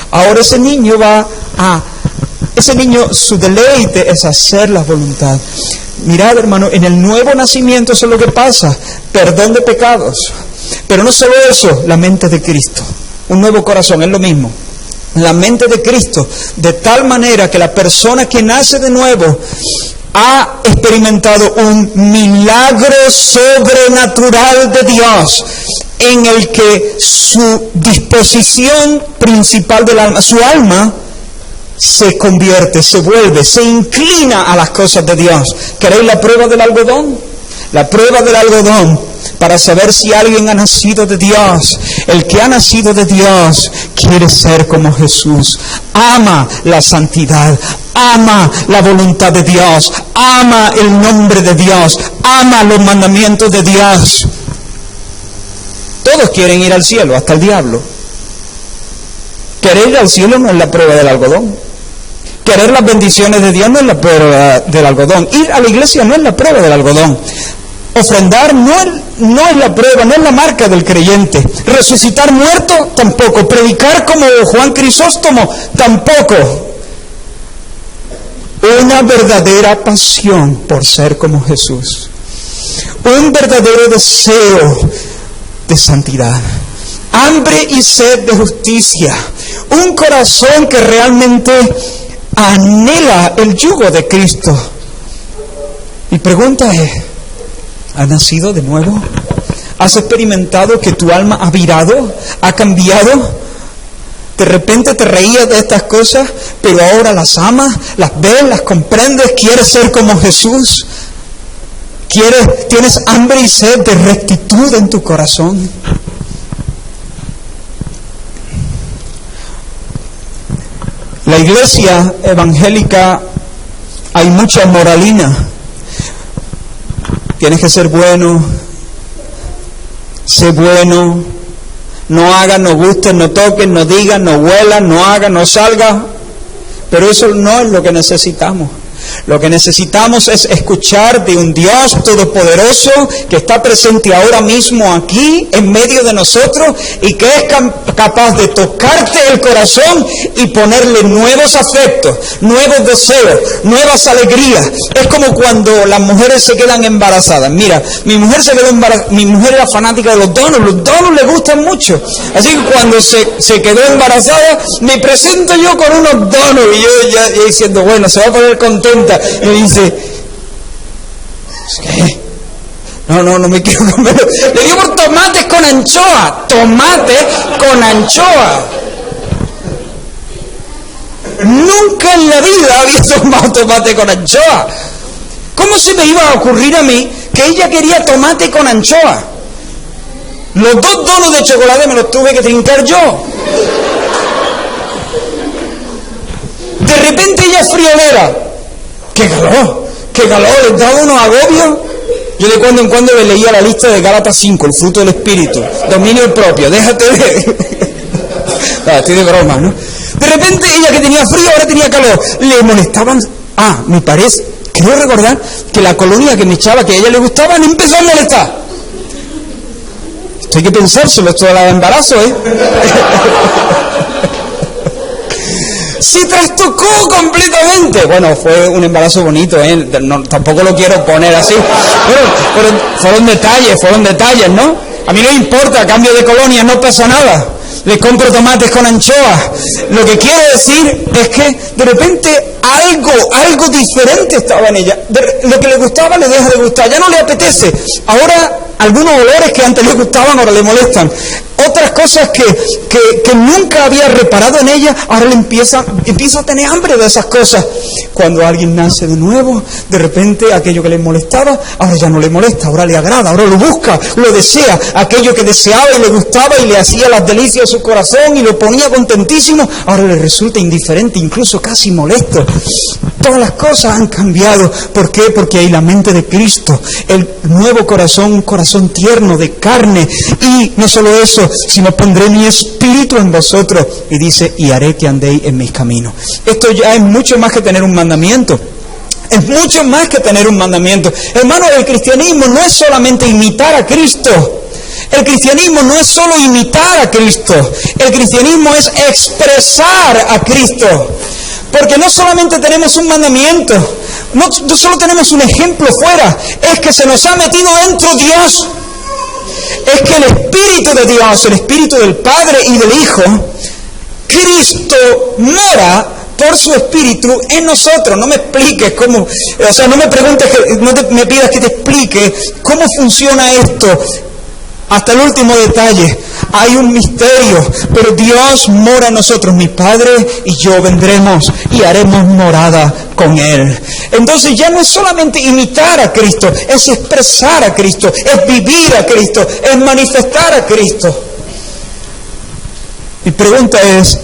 B: Ahora ese niño su deleite es hacer la voluntad. Mirad, hermano, en el nuevo nacimiento eso es lo que pasa, perdón de pecados. Pero no solo eso, la mente de Cristo, un nuevo corazón, es lo mismo. La mente de Cristo, de tal manera que la persona que nace de nuevo ha experimentado un milagro sobrenatural de Dios, en el que su disposición principal del alma, su alma, se convierte, se vuelve, se inclina a las cosas de Dios. ¿Queréis la prueba del algodón? La prueba del algodón para saber si alguien ha nacido de Dios. El que ha nacido de Dios quiere ser como Jesús. Ama la santidad, ama la voluntad de Dios, ama el nombre de Dios, ama los mandamientos de Dios. Todos quieren ir al cielo, hasta el diablo. Querer ir al cielo no es la prueba del algodón. Querer las bendiciones de Dios no es la prueba del algodón. Ir a la iglesia no es la prueba del algodón. Ofrendar no es la prueba, no es la marca del creyente. Resucitar muerto, tampoco. Predicar como Juan Crisóstomo, tampoco. Una verdadera pasión por ser como Jesús. Un verdadero deseo de santidad. Hambre y sed de justicia. Un corazón que realmente anhela el yugo de Cristo. Mi pregunta es, ¿has nacido de nuevo? ¿Has experimentado que tu alma ha virado? ¿Ha cambiado? De repente te reías de estas cosas, pero ahora las amas, las ves, las comprendes, quieres ser como Jesús. Tienes hambre y sed de rectitud en tu corazón. La iglesia evangélica hay mucha moralina. Tienes que ser bueno, sé bueno, no hagas, no gustes, no toques, no digas, no huelas, no hagas, no salgas. Pero eso no es lo que necesitamos. Lo que necesitamos es escuchar de un Dios todopoderoso que está presente ahora mismo aquí, en medio de nosotros, y que es capaz de tocarte el corazón y ponerle nuevos afectos, nuevos deseos, nuevas alegrías. Es como cuando las mujeres se quedan embarazadas. Mira, mi mujer era fanática de los donuts le gustan mucho. Así que cuando se quedó embarazada, me presento yo con unos donuts, y yo ya diciendo, bueno, se va a poner contenta. Y me dice, ¿qué? No me quiero comer. Le digo por tomates con anchoa. Tomate con anchoa. Nunca en la vida había tomado tomate con anchoa. ¿Cómo se me iba a ocurrir a mí que ella quería tomate con anchoa? Los 2 donuts de chocolate me los tuve que trincar yo. De repente ella es friolera. ¡Qué calor! ¿Les daba unos agobios? Yo de cuando en cuando le leía la lista de Gálatas 5, el fruto del Espíritu, dominio propio, déjate de... No, estoy de broma, ¿no? De repente ella que tenía frío, ahora tenía calor. Le molestaban... me parece, creo recordar que la colonia que me echaba, que a ella le gustaba, le empezó a molestar. Esto hay que pensárselo, esto de la de embarazo, ¿eh? Se trastocó completamente. Bueno, fue un embarazo bonito, ¿eh? No, tampoco lo quiero poner así. Pero fueron detalles, ¿no? A mí no importa, a cambio de colonia no pasa nada. Le compro tomates con anchoas. Lo que quiero decir es que de repente algo diferente estaba en ella. Lo que le gustaba le deja de gustar, ya no le apetece. Ahora algunos olores que antes le gustaban ahora le molestan. Otras cosas que nunca había reparado en ella, ahora le empieza a tener hambre de esas cosas. Cuando alguien nace de nuevo, de repente aquello que le molestaba, ahora ya no le molesta, ahora le agrada, ahora lo busca, lo desea. Aquello que deseaba y le gustaba y le hacía las delicias de su corazón y lo ponía contentísimo, ahora le resulta indiferente, incluso casi molesto. Todas las cosas han cambiado. ¿Por qué? Porque hay la mente de Cristo, el nuevo corazón, un corazón tierno, de carne. Y no solo eso, sino pondré mi espíritu en vosotros. Y dice, y haré que andéis en mis caminos. Esto ya es mucho más que tener un mandamiento. Es mucho más que tener un mandamiento. Hermano, el cristianismo no es solamente imitar a Cristo. El cristianismo no es solo imitar a Cristo. El cristianismo es expresar a Cristo. Porque no solamente tenemos un mandamiento, no solo tenemos un ejemplo fuera, es que se nos ha metido dentro Dios. Es que el Espíritu de Dios, el Espíritu del Padre y del Hijo, Cristo mora por su Espíritu en nosotros. No me expliques cómo, no me preguntes, me pidas que te explique cómo funciona esto. Hasta el último detalle, hay un misterio, pero Dios mora en nosotros. Mi Padre y yo vendremos y haremos morada con Él. Entonces ya no es solamente imitar a Cristo, es expresar a Cristo, es vivir a Cristo, es manifestar a Cristo. Mi pregunta es,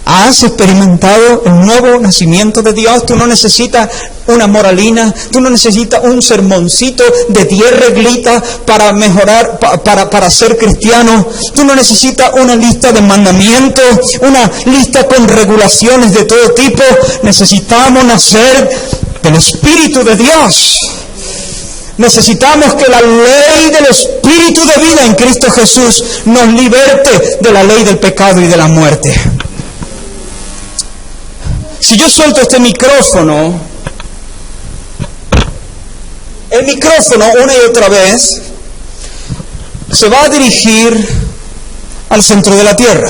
B: ¿has experimentado el nuevo nacimiento de Dios? Tú no necesitas una moralina, tú no necesitas un sermoncito de 10 reglitas para mejorar, para ser cristiano. Tú no necesitas una lista de mandamientos, una lista con regulaciones de todo tipo. Necesitamos nacer del Espíritu de Dios. Necesitamos que la ley del Espíritu de vida en Cristo Jesús nos liberte de la ley del pecado y de la muerte. Si yo suelto este micrófono, el micrófono una y otra vez se va a dirigir al centro de la tierra.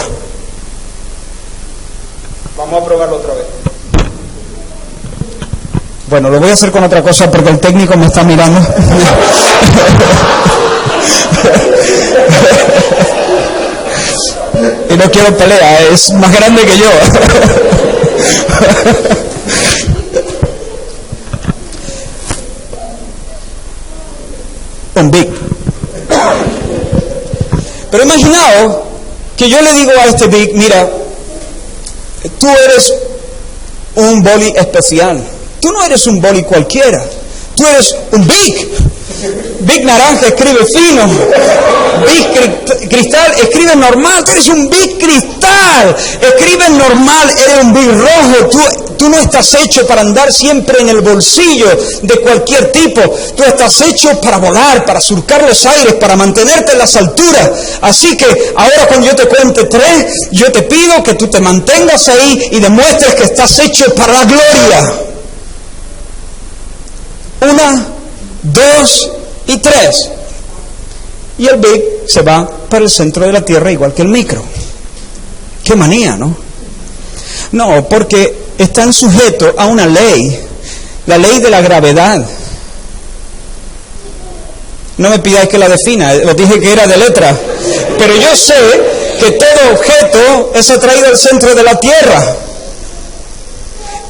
B: Vamos a probarlo otra vez. Bueno, lo voy a hacer con otra cosa porque el técnico me está mirando. no quiero pelea, es más grande que yo. Un Big. Pero imaginaos que yo le digo a este Big, mira, tú eres un boli especial. Tú no eres un boli cualquiera. Tú eres un Big. Big naranja escribe fino. Big cristal escribe normal. Tú eres un Big cristal. Escribe normal. Eres un Big rojo. Tú no estás hecho para andar siempre en el bolsillo de cualquier tipo. Tú estás hecho para volar, para surcar los aires, para mantenerte en las alturas. Así que ahora cuando yo te cuente 3, yo te pido que tú te mantengas ahí y demuestres que estás hecho para la gloria. 1, 2 y 3. Y el Big se va para el centro de la tierra igual que el micro. Qué manía, ¿no? No, porque están sujetos a una ley, la ley de la gravedad. No me pidáis que la defina, os dije que era de letra. Pero yo sé que todo objeto es atraído al centro de la tierra.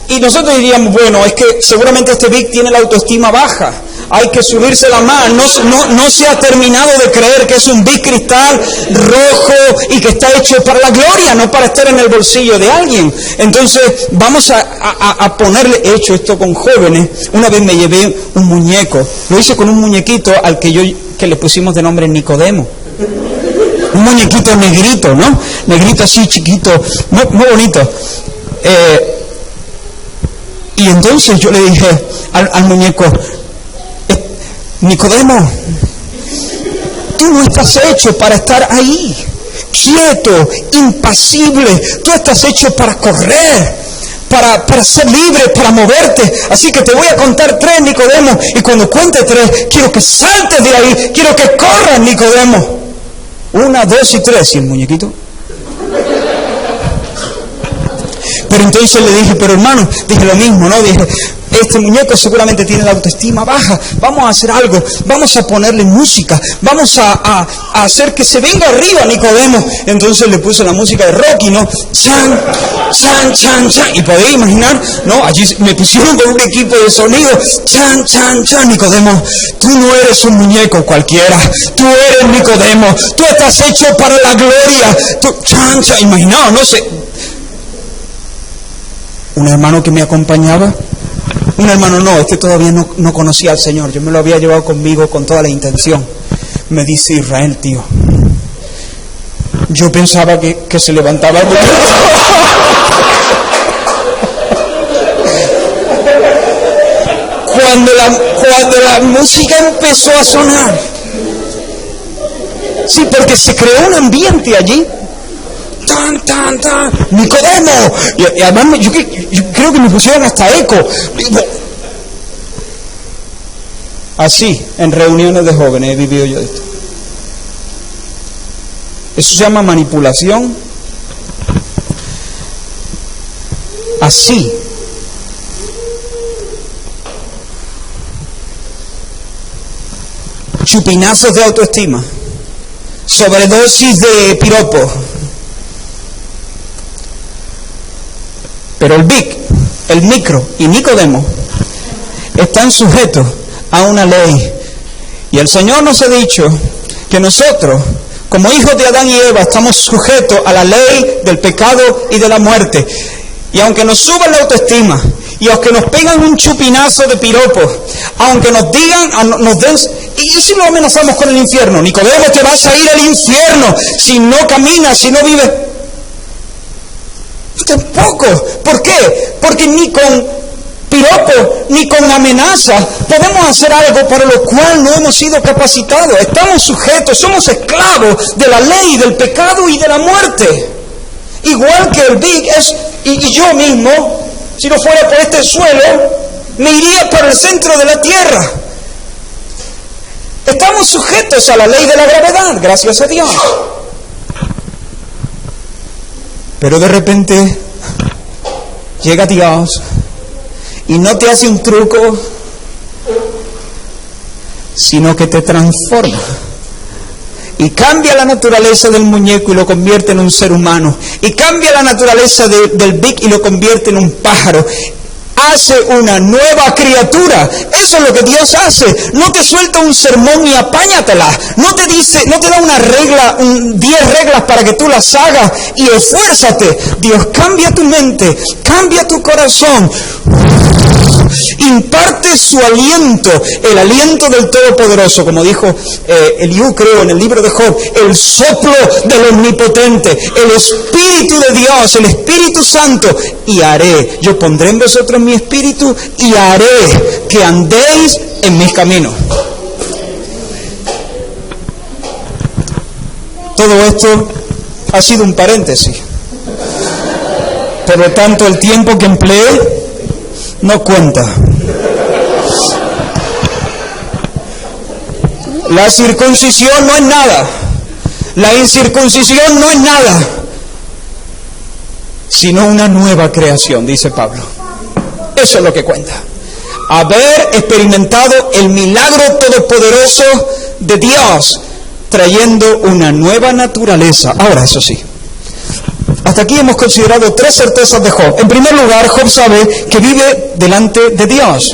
B: Y nosotros diríamos, bueno, es que seguramente este Big tiene la autoestima baja. Hay que subírsela más. No se ha terminado de creer que es un Big cristal rojo y que está hecho para la gloria, no para estar en el bolsillo de alguien. Entonces vamos a ponerle, he hecho esto con jóvenes. Una vez me llevé un muñeco, lo hice con un muñequito al que le pusimos de nombre Nicodemo. Un muñequito negrito, ¿no? Negrito así chiquito, muy bonito. Y entonces yo le dije al muñeco, Nicodemo, tú no estás hecho para estar ahí, quieto, impasible. Tú estás hecho para correr, para ser libre, para moverte. Así que te voy a contar 3, Nicodemo, y cuando cuente 3, quiero que saltes de ahí, quiero que corras, Nicodemo. 1, 2 y 3. ¿Y el muñequito? Pero entonces le dije, pero hermano, dije lo mismo, ¿no? Dije, este muñeco seguramente tiene la autoestima baja, vamos a hacer algo, vamos a ponerle música, vamos a hacer que se venga arriba Nicodemo. Entonces le puse la música de Rocky, ¿no? Chan, chan, chan, chan. Y podéis imaginar, ¿no? Allí me pusieron con un equipo de sonido, chan, chan, chan. Nicodemo, tú no eres un muñeco cualquiera, tú eres Nicodemo, tú estás hecho para la gloria. Tú, chan, chan, imaginaos, no sé. Un hermano que me acompañaba, un hermano este todavía no conocía al Señor, yo me lo había llevado conmigo con toda la intención. Me dice, Israel, tío, yo pensaba que se levantaba algo. Cuando la música empezó a sonar, sí, porque se creó un ambiente allí. Tan, tan, tan, Nicodemo. Y además yo creo que me pusieron hasta eco. Así, en reuniones de jóvenes he vivido yo esto. Eso se llama manipulación. Así. Chupinazos de autoestima. Sobredosis de piropo. Pero el Big, el micro y Nicodemo están sujetos a una ley. Y el Señor nos ha dicho que nosotros, como hijos de Adán y Eva, estamos sujetos a la ley del pecado y de la muerte. Y aunque nos suban la autoestima, y aunque nos pegan un chupinazo de piropo, aunque nos digan, nos den, y si lo amenazamos con el infierno, Nicodemo, te vas a ir al infierno si no caminas, si no vives. Tampoco. ¿Por qué? Porque ni con piropo ni con amenaza podemos hacer algo para lo cual no hemos sido capacitados. Estamos sujetos, somos esclavos de la ley, del pecado y de la muerte. Igual que el Big es, y yo mismo, si no fuera por este suelo, me iría para el centro de la tierra. Estamos sujetos a la ley de la gravedad, gracias a Dios. Pero de repente llega Dios y no te hace un truco, sino que te transforma y cambia la naturaleza del muñeco y lo convierte en un ser humano, y cambia la naturaleza del Vic y lo convierte en un pájaro. Hace una nueva criatura. Eso es lo que Dios hace. No te suelta un sermón y apáñatela. No te dice, no te da una regla, 10 reglas para que tú las hagas y esfuérzate. Dios cambia tu mente, cambia tu corazón, imparte su aliento, el aliento del Todopoderoso, como dijo Eliú, creo, en el libro de Job, el soplo del Omnipotente, el Espíritu de Dios, el Espíritu Santo, y haré, yo pondré en vosotros mi espíritu y haré que andéis en mis caminos. Todo esto ha sido un paréntesis. Por lo tanto, el tiempo que empleé no cuenta. La circuncisión no es nada. La incircuncisión no es nada, sino una nueva creación, dice Pablo. Eso es lo que cuenta. Haber experimentado el milagro todopoderoso de Dios, trayendo una nueva naturaleza. Ahora, eso sí, hasta aquí hemos considerado 3 certezas de Job. En primer lugar, Job sabe que vive delante de Dios,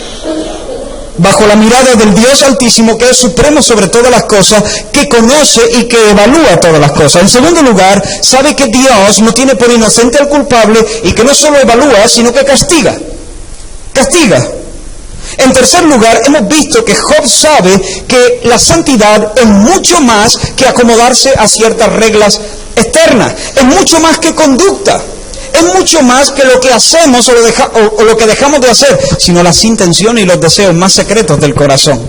B: bajo la mirada del Dios Altísimo, que es supremo sobre todas las cosas, que conoce y que evalúa todas las cosas. En segundo lugar, sabe que Dios no tiene por inocente al culpable y que no solo evalúa, sino que castiga. Castiga. En tercer lugar, hemos visto que Job sabe que la santidad es mucho más que acomodarse a ciertas reglas externas, es mucho más que conducta, es mucho más que lo que hacemos o lo que dejamos de hacer, sino las intenciones y los deseos más secretos del corazón.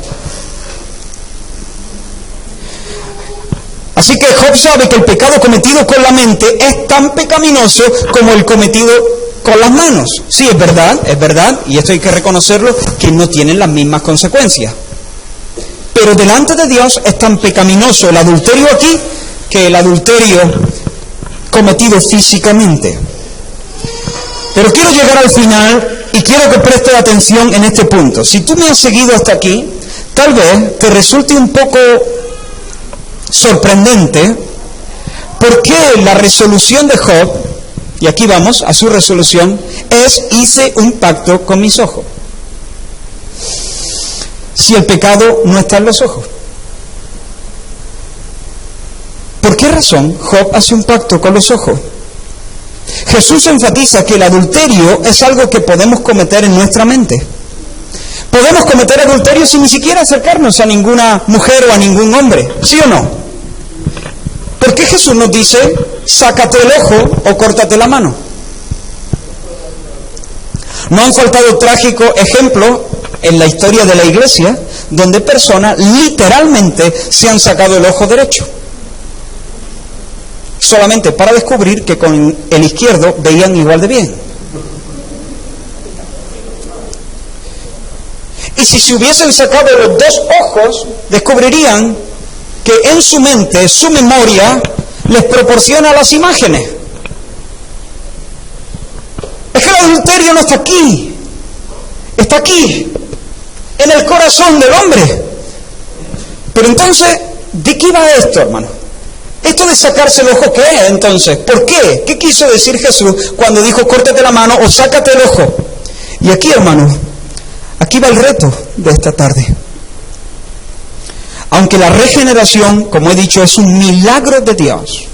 B: Así que Job sabe que el pecado cometido con la mente es tan pecaminoso como el cometido con las manos. Sí, es verdad, y esto hay que reconocerlo, que no tienen las mismas consecuencias. Pero delante de Dios es tan pecaminoso el adulterio aquí que el adulterio cometido físicamente. Pero quiero llegar al final y quiero que prestes atención en este punto. Si tú me has seguido hasta aquí, tal vez te resulte un poco sorprendente por qué la resolución de Job, y aquí vamos a su resolución, es: hice un pacto con mis ojos. Si el pecado no está en los ojos, ¿por qué razón Job hace un pacto con los ojos? Jesús enfatiza que el adulterio es algo que podemos cometer en nuestra mente. Podemos cometer adulterio sin ni siquiera acercarnos a ninguna mujer o a ningún hombre, ¿sí o no? ¿Por qué Jesús nos dice: sácate el ojo o córtate la mano? No han faltado trágicos ejemplos en la historia de la iglesia donde personas literalmente se han sacado el ojo derecho, solamente para descubrir que con el izquierdo veían igual de bien. Y si se hubiesen sacado los 2 ojos, descubrirían que en su mente, su memoria, les proporciona las imágenes. Es que el adulterio no está aquí, está aquí, en el corazón del hombre. Pero entonces, ¿de qué va esto, hermano? Esto de sacarse el ojo, ¿qué es entonces? ¿Por qué? ¿Qué quiso decir Jesús cuando dijo córtate la mano o sácate el ojo? Y aquí, hermano, aquí va el reto de esta tarde. Aunque la regeneración, como he dicho, es un milagro de Dios,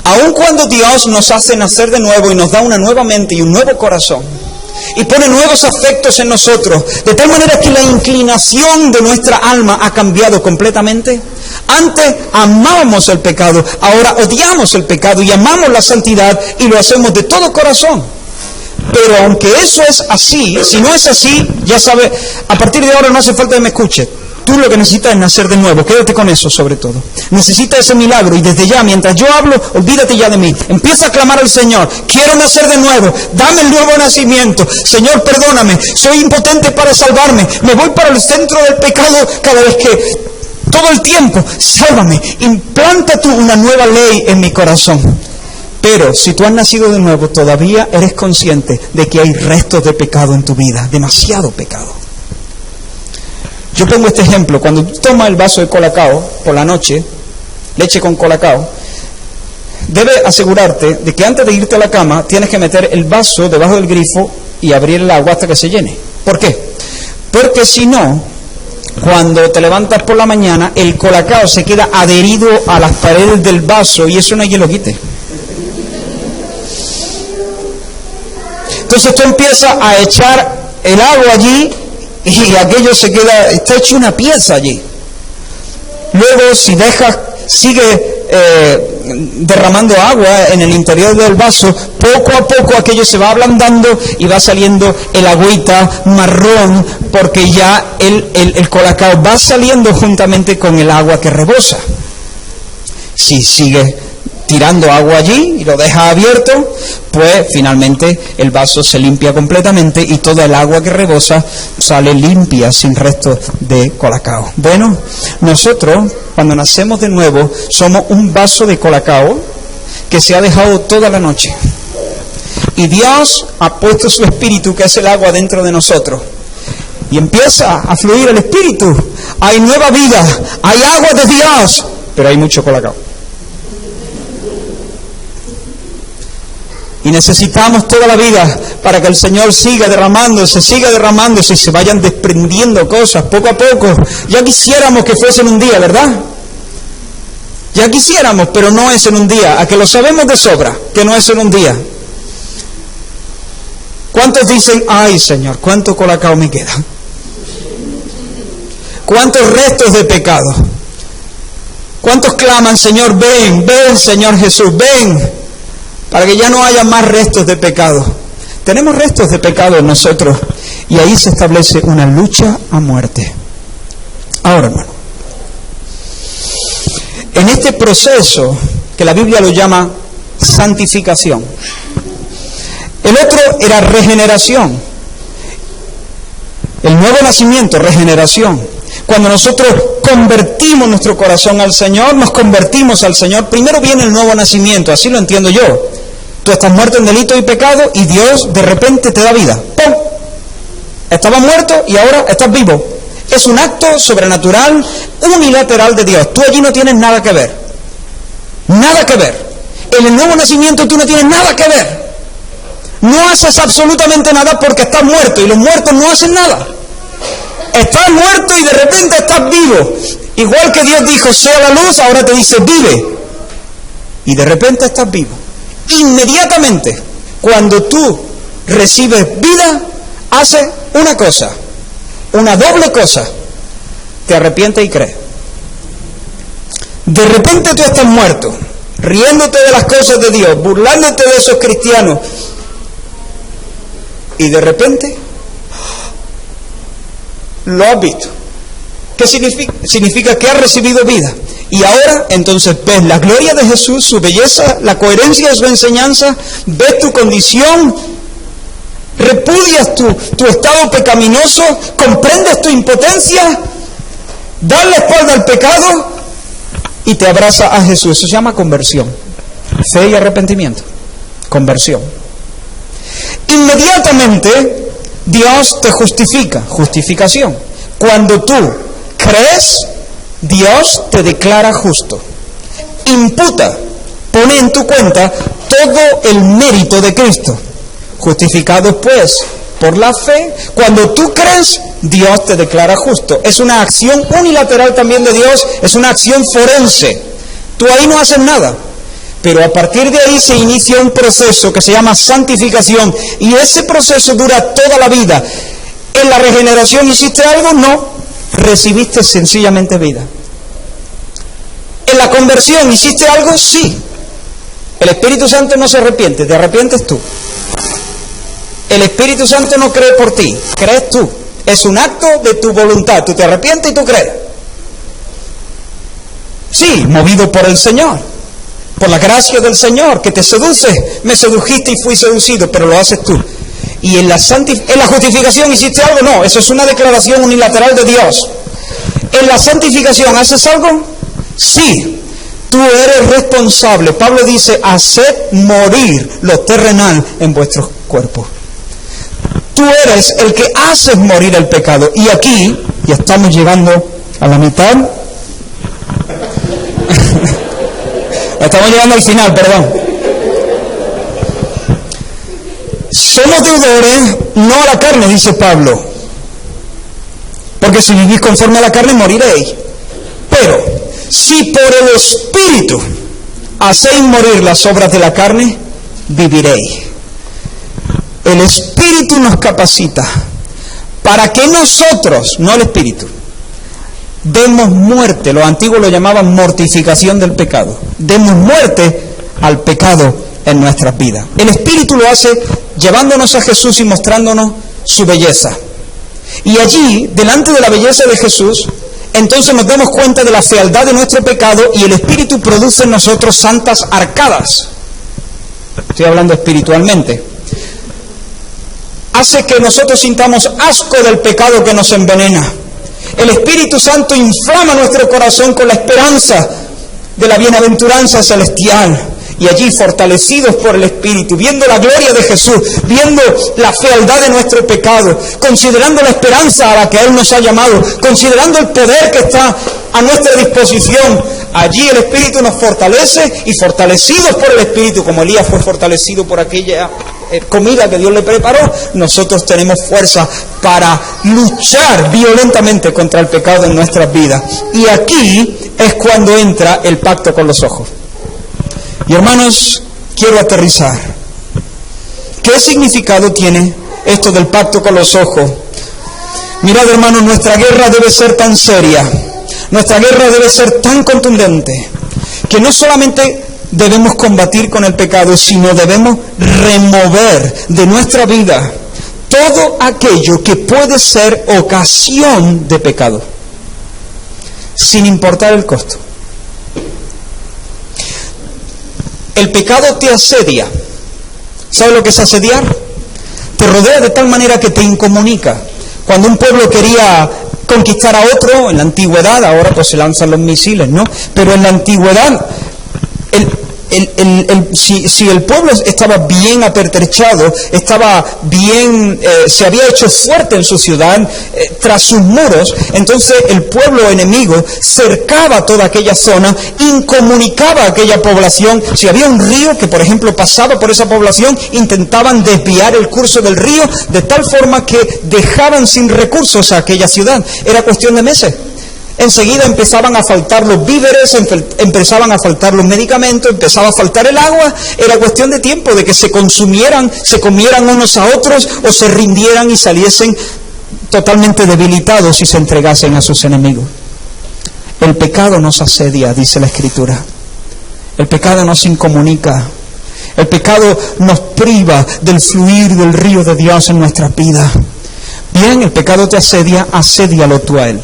B: aun cuando Dios nos hace nacer de nuevo y nos da una nueva mente y un nuevo corazón, y pone nuevos afectos en nosotros, de tal manera que la inclinación de nuestra alma ha cambiado completamente. Antes amábamos el pecado, ahora odiamos el pecado y amamos la santidad y lo hacemos de todo corazón. Pero aunque eso es así, si no es así, ya sabes, a partir de ahora no hace falta que me escuches. Tú lo que necesitas es nacer de nuevo, quédate con eso sobre todo. Necesitas ese milagro y desde ya, mientras yo hablo, olvídate ya de mí. Empieza a clamar al Señor: quiero nacer de nuevo, dame el nuevo nacimiento. Señor, perdóname, soy impotente para salvarme, me voy para el centro del pecado cada vez que... todo el tiempo, sálvame, implanta tú una nueva ley en mi corazón. Pero si tú has nacido de nuevo, todavía eres consciente de que hay restos de pecado en tu vida, demasiado pecado. Yo pongo este ejemplo. Cuando tú tomas el vaso de colacao por la noche, leche con colacao, debes asegurarte de que antes de irte a la cama tienes que meter el vaso debajo del grifo y abrir el agua hasta que se llene. ¿Por qué? Porque si no, cuando te levantas por la mañana, el colacao se queda adherido a las paredes del vaso y eso no hay quien lo quite. Entonces tú empiezas a echar el agua allí y aquello se queda, está hecho una pieza allí. Luego, si dejas, sigue derramando agua en el interior del vaso, poco a poco aquello se va ablandando y va saliendo el agüita marrón, porque ya el colacao va saliendo juntamente con el agua que rebosa. Si sigues tirando agua allí y lo dejas abierto, pues finalmente el vaso se limpia completamente y toda el agua que rebosa sale limpia, sin restos de colacao. Bueno, nosotros cuando nacemos de nuevo somos un vaso de colacao que se ha dejado toda la noche. Y Dios ha puesto su espíritu, que es el agua, dentro de nosotros. Y empieza a fluir el espíritu. Hay nueva vida, hay agua de Dios, pero hay mucho colacao. Y necesitamos toda la vida para que el Señor siga derramándose y se vayan desprendiendo cosas poco a poco. Ya quisiéramos que fuese en un día, ¿verdad? Ya quisiéramos, pero no es en un día. A que lo sabemos de sobra, que no es en un día. ¿Cuántos dicen, ay Señor, cuánto colacao me queda? ¿Cuántos restos de pecado? ¿Cuántos claman, Señor, ven, ven Señor Jesús, ven? Para que ya no haya más restos de pecado. Tenemos restos de pecado en nosotros y ahí se establece una lucha a muerte. Ahora, hermano, en este proceso que la Biblia lo llama santificación, el otro era regeneración, el nuevo nacimiento, regeneración. Cuando nosotros convertimos nuestro corazón al Señor, nos convertimos al Señor, primero viene el nuevo nacimiento, así lo entiendo yo. Tú estás muerto en delito y pecado y Dios de repente te da vida. ¡Pum! Estabas muerto y ahora estás vivo. Es un acto sobrenatural, unilateral de Dios. Tú allí no tienes nada que ver. Nada que ver. En el nuevo nacimiento tú no tienes nada que ver. No haces absolutamente nada porque estás muerto y los muertos no hacen nada. Estás muerto y de repente estás vivo. Igual que Dios dijo, sea la luz, ahora te dice, vive. Y de repente estás vivo. Inmediatamente, cuando tú recibes vida, haces una cosa, una doble cosa. Te arrepientes y crees. De repente tú estás muerto, riéndote de las cosas de Dios, burlándote de esos cristianos. Y de repente lo has visto. ¿Qué significa? Significa que has recibido vida. Y ahora entonces ves la gloria de Jesús, su belleza, la coherencia de su enseñanza, ves tu condición, repudias tu estado pecaminoso, comprendes tu impotencia, das la espalda al pecado y te abraza a Jesús. Eso se llama conversión. Fe y arrepentimiento. Conversión. Inmediatamente Dios te justifica. Justificación. Cuando tú crees, Dios te declara justo. Imputa, pone en tu cuenta todo el mérito de Cristo. Justificados pues por la fe, cuando tú crees, Dios te declara justo. Es una acción unilateral también de Dios, es una acción forense. Tú ahí no haces nada. Pero a partir de ahí se inicia un proceso que se llama santificación y ese proceso dura toda la vida. ¿En la regeneración hiciste algo? No. Recibiste sencillamente vida. ¿En la conversión hiciste algo? Sí. El Espíritu Santo no se arrepiente, te arrepientes tú. El Espíritu Santo no cree por ti, crees tú. Es un acto de tu voluntad, tú te arrepientes y tú crees. Sí, movido por el Señor, por la gracia del Señor, que te seduce. Me sedujiste y fui seducido, pero lo haces tú. ¿Y en la justificación hiciste algo? No, eso es una declaración unilateral de Dios. ¿En la santificación haces algo? Sí, tú eres responsable. Pablo dice, haced morir lo terrenal en vuestros cuerpos. Tú eres el que haces morir el pecado. Y aquí y estamos llegando a la mitad. Estamos llegando al final, perdón. Somos deudores no a la carne, dice Pablo, porque si vivís conforme a la carne moriréis. Pero si por el Espíritu hacéis morir las obras de la carne, viviréis. El Espíritu nos capacita para que nosotros, no el Espíritu, demos muerte. Los antiguos lo llamaban mortificación del pecado. Demos muerte al pecado en nuestras vidas. El Espíritu lo hace llevándonos a Jesús y mostrándonos su belleza. Y allí, delante de la belleza de Jesús, entonces nos damos cuenta de la fealdad de nuestro pecado y el Espíritu produce en nosotros santas arcadas. Estoy hablando espiritualmente. Hace que nosotros sintamos asco del pecado que nos envenena. El Espíritu Santo inflama nuestro corazón con la esperanza de la bienaventuranza celestial. Y allí, fortalecidos por el Espíritu, viendo la gloria de Jesús, viendo la fealdad de nuestro pecado, considerando la esperanza a la que Él nos ha llamado, considerando el poder que está a nuestra disposición, allí el Espíritu nos fortalece y fortalecidos por el Espíritu, como Elías fue fortalecido por aquella comida que Dios le preparó, nosotros tenemos fuerza para luchar violentamente contra el pecado en nuestras vidas. Y aquí es cuando entra el pacto con los ojos. Y hermanos, quiero aterrizar. ¿Qué significado tiene esto del pacto con los ojos? Mirad, hermanos, nuestra guerra debe ser tan seria, nuestra guerra debe ser tan contundente, que no solamente debemos combatir con el pecado, sino debemos remover de nuestra vida todo aquello que puede ser ocasión de pecado, sin importar el costo. El pecado te asedia. ¿Sabes lo que es asediar? Te rodea de tal manera que te incomunica. Cuando un pueblo quería conquistar a otro, en la antigüedad, ahora pues se lanzan los misiles, ¿no? Pero en la antigüedad, si el pueblo estaba bien apertrechado, estaba bien, se había hecho fuerte en su ciudad, tras sus muros, entonces el pueblo enemigo cercaba toda aquella zona, incomunicaba a aquella población. Si había un río que, por ejemplo, pasaba por esa población, intentaban desviar el curso del río de tal forma que dejaban sin recursos a aquella ciudad. Era cuestión de meses. Enseguida empezaban a faltar los víveres, empezaban a faltar los medicamentos, empezaba a faltar el agua. Era cuestión de tiempo, de que se consumieran, se comieran unos a otros o se rindieran y saliesen totalmente debilitados y se entregasen a sus enemigos. El pecado nos asedia, dice la Escritura. El pecado nos incomunica. El pecado nos priva del fluir del río de Dios en nuestras vidas. Bien, el pecado te asedia, asédialo tú a él.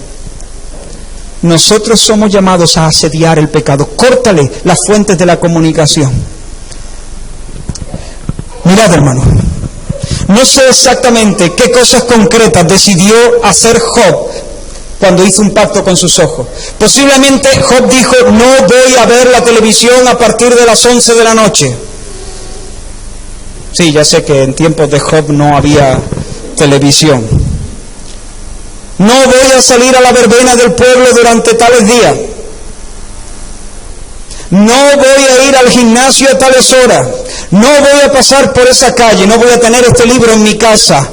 B: Nosotros somos llamados a asediar el pecado. Córtale las fuentes de la comunicación. Mirad, hermano, no sé exactamente qué cosas concretas decidió hacer Job cuando hizo un pacto con sus ojos. Posiblemente Job dijo: no voy a ver la televisión a partir de las 11 de la noche. Sí, ya sé que en tiempos de Job no había televisión. No voy a salir a la verbena del pueblo durante tales días. No voy a ir al gimnasio a tales horas. No voy a pasar por esa calle. No voy a tener este libro en mi casa.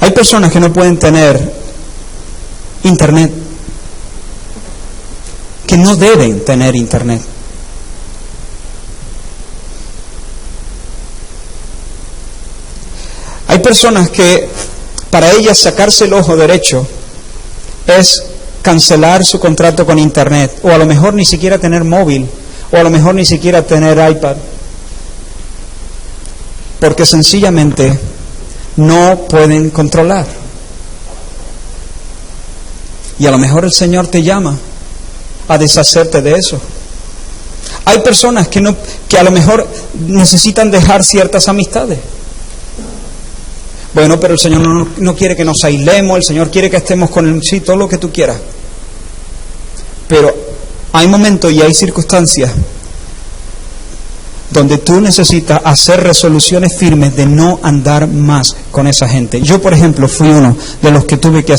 B: Hay personas que no pueden tener internet, que no deben tener internet. Hay personas que para ellas sacarse el ojo derecho es cancelar su contrato con internet, o a lo mejor ni siquiera tener móvil, o a lo mejor ni siquiera tener iPad, porque sencillamente no pueden controlar. Y a lo mejor el Señor te llama a deshacerte de eso. Hay personas que a lo mejor necesitan dejar ciertas amistades. Bueno, pero el Señor no quiere que nos aislemos, el Señor quiere que estemos con Él, sí, todo lo que tú quieras. Pero hay momentos y hay circunstancias donde tú necesitas hacer resoluciones firmes de no andar más con esa gente. Yo, por ejemplo, fui uno de los que tuve que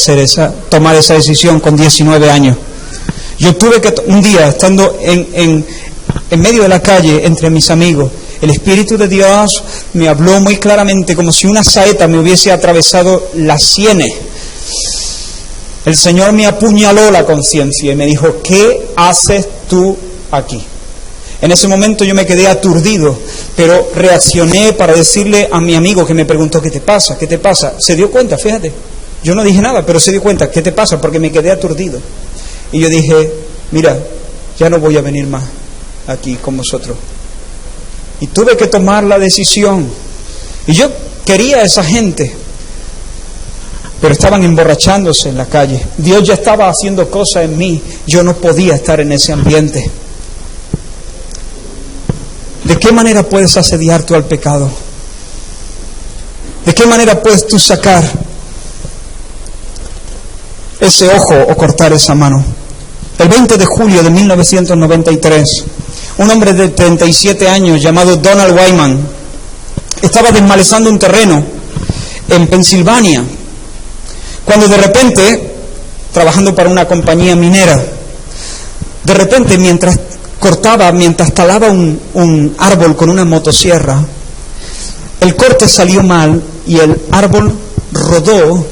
B: tomar esa decisión con 19 años. Yo tuve que, un día, estando en medio de la calle, entre mis amigos, el Espíritu de Dios me habló muy claramente, como si una saeta me hubiese atravesado las sienes. El Señor me apuñaló la conciencia y me dijo, ¿qué haces tú aquí? En ese momento yo me quedé aturdido, pero reaccioné para decirle a mi amigo que me preguntó, ¿qué te pasa? ¿Qué te pasa? Se dio cuenta, fíjate. Yo no dije nada, pero se dio cuenta, ¿qué te pasa? Porque me quedé aturdido. Y yo dije, mira, ya no voy a venir más aquí con vosotros. Y tuve que tomar la decisión. Y yo quería a esa gente, pero estaban emborrachándose en la calle. Dios ya estaba haciendo cosas en mí. Yo no podía estar en ese ambiente. ¿De qué manera puedes asediar tú al pecado? ¿De qué manera puedes tú sacar ese ojo o cortar esa mano? El 20 de julio de 1993, un hombre de 37 años llamado Donald Wyman estaba desmalezando un terreno en Pensilvania, cuando de repente, trabajando para una compañía minera, de repente mientras talaba un árbol con una motosierra, el corte salió mal y el árbol rodó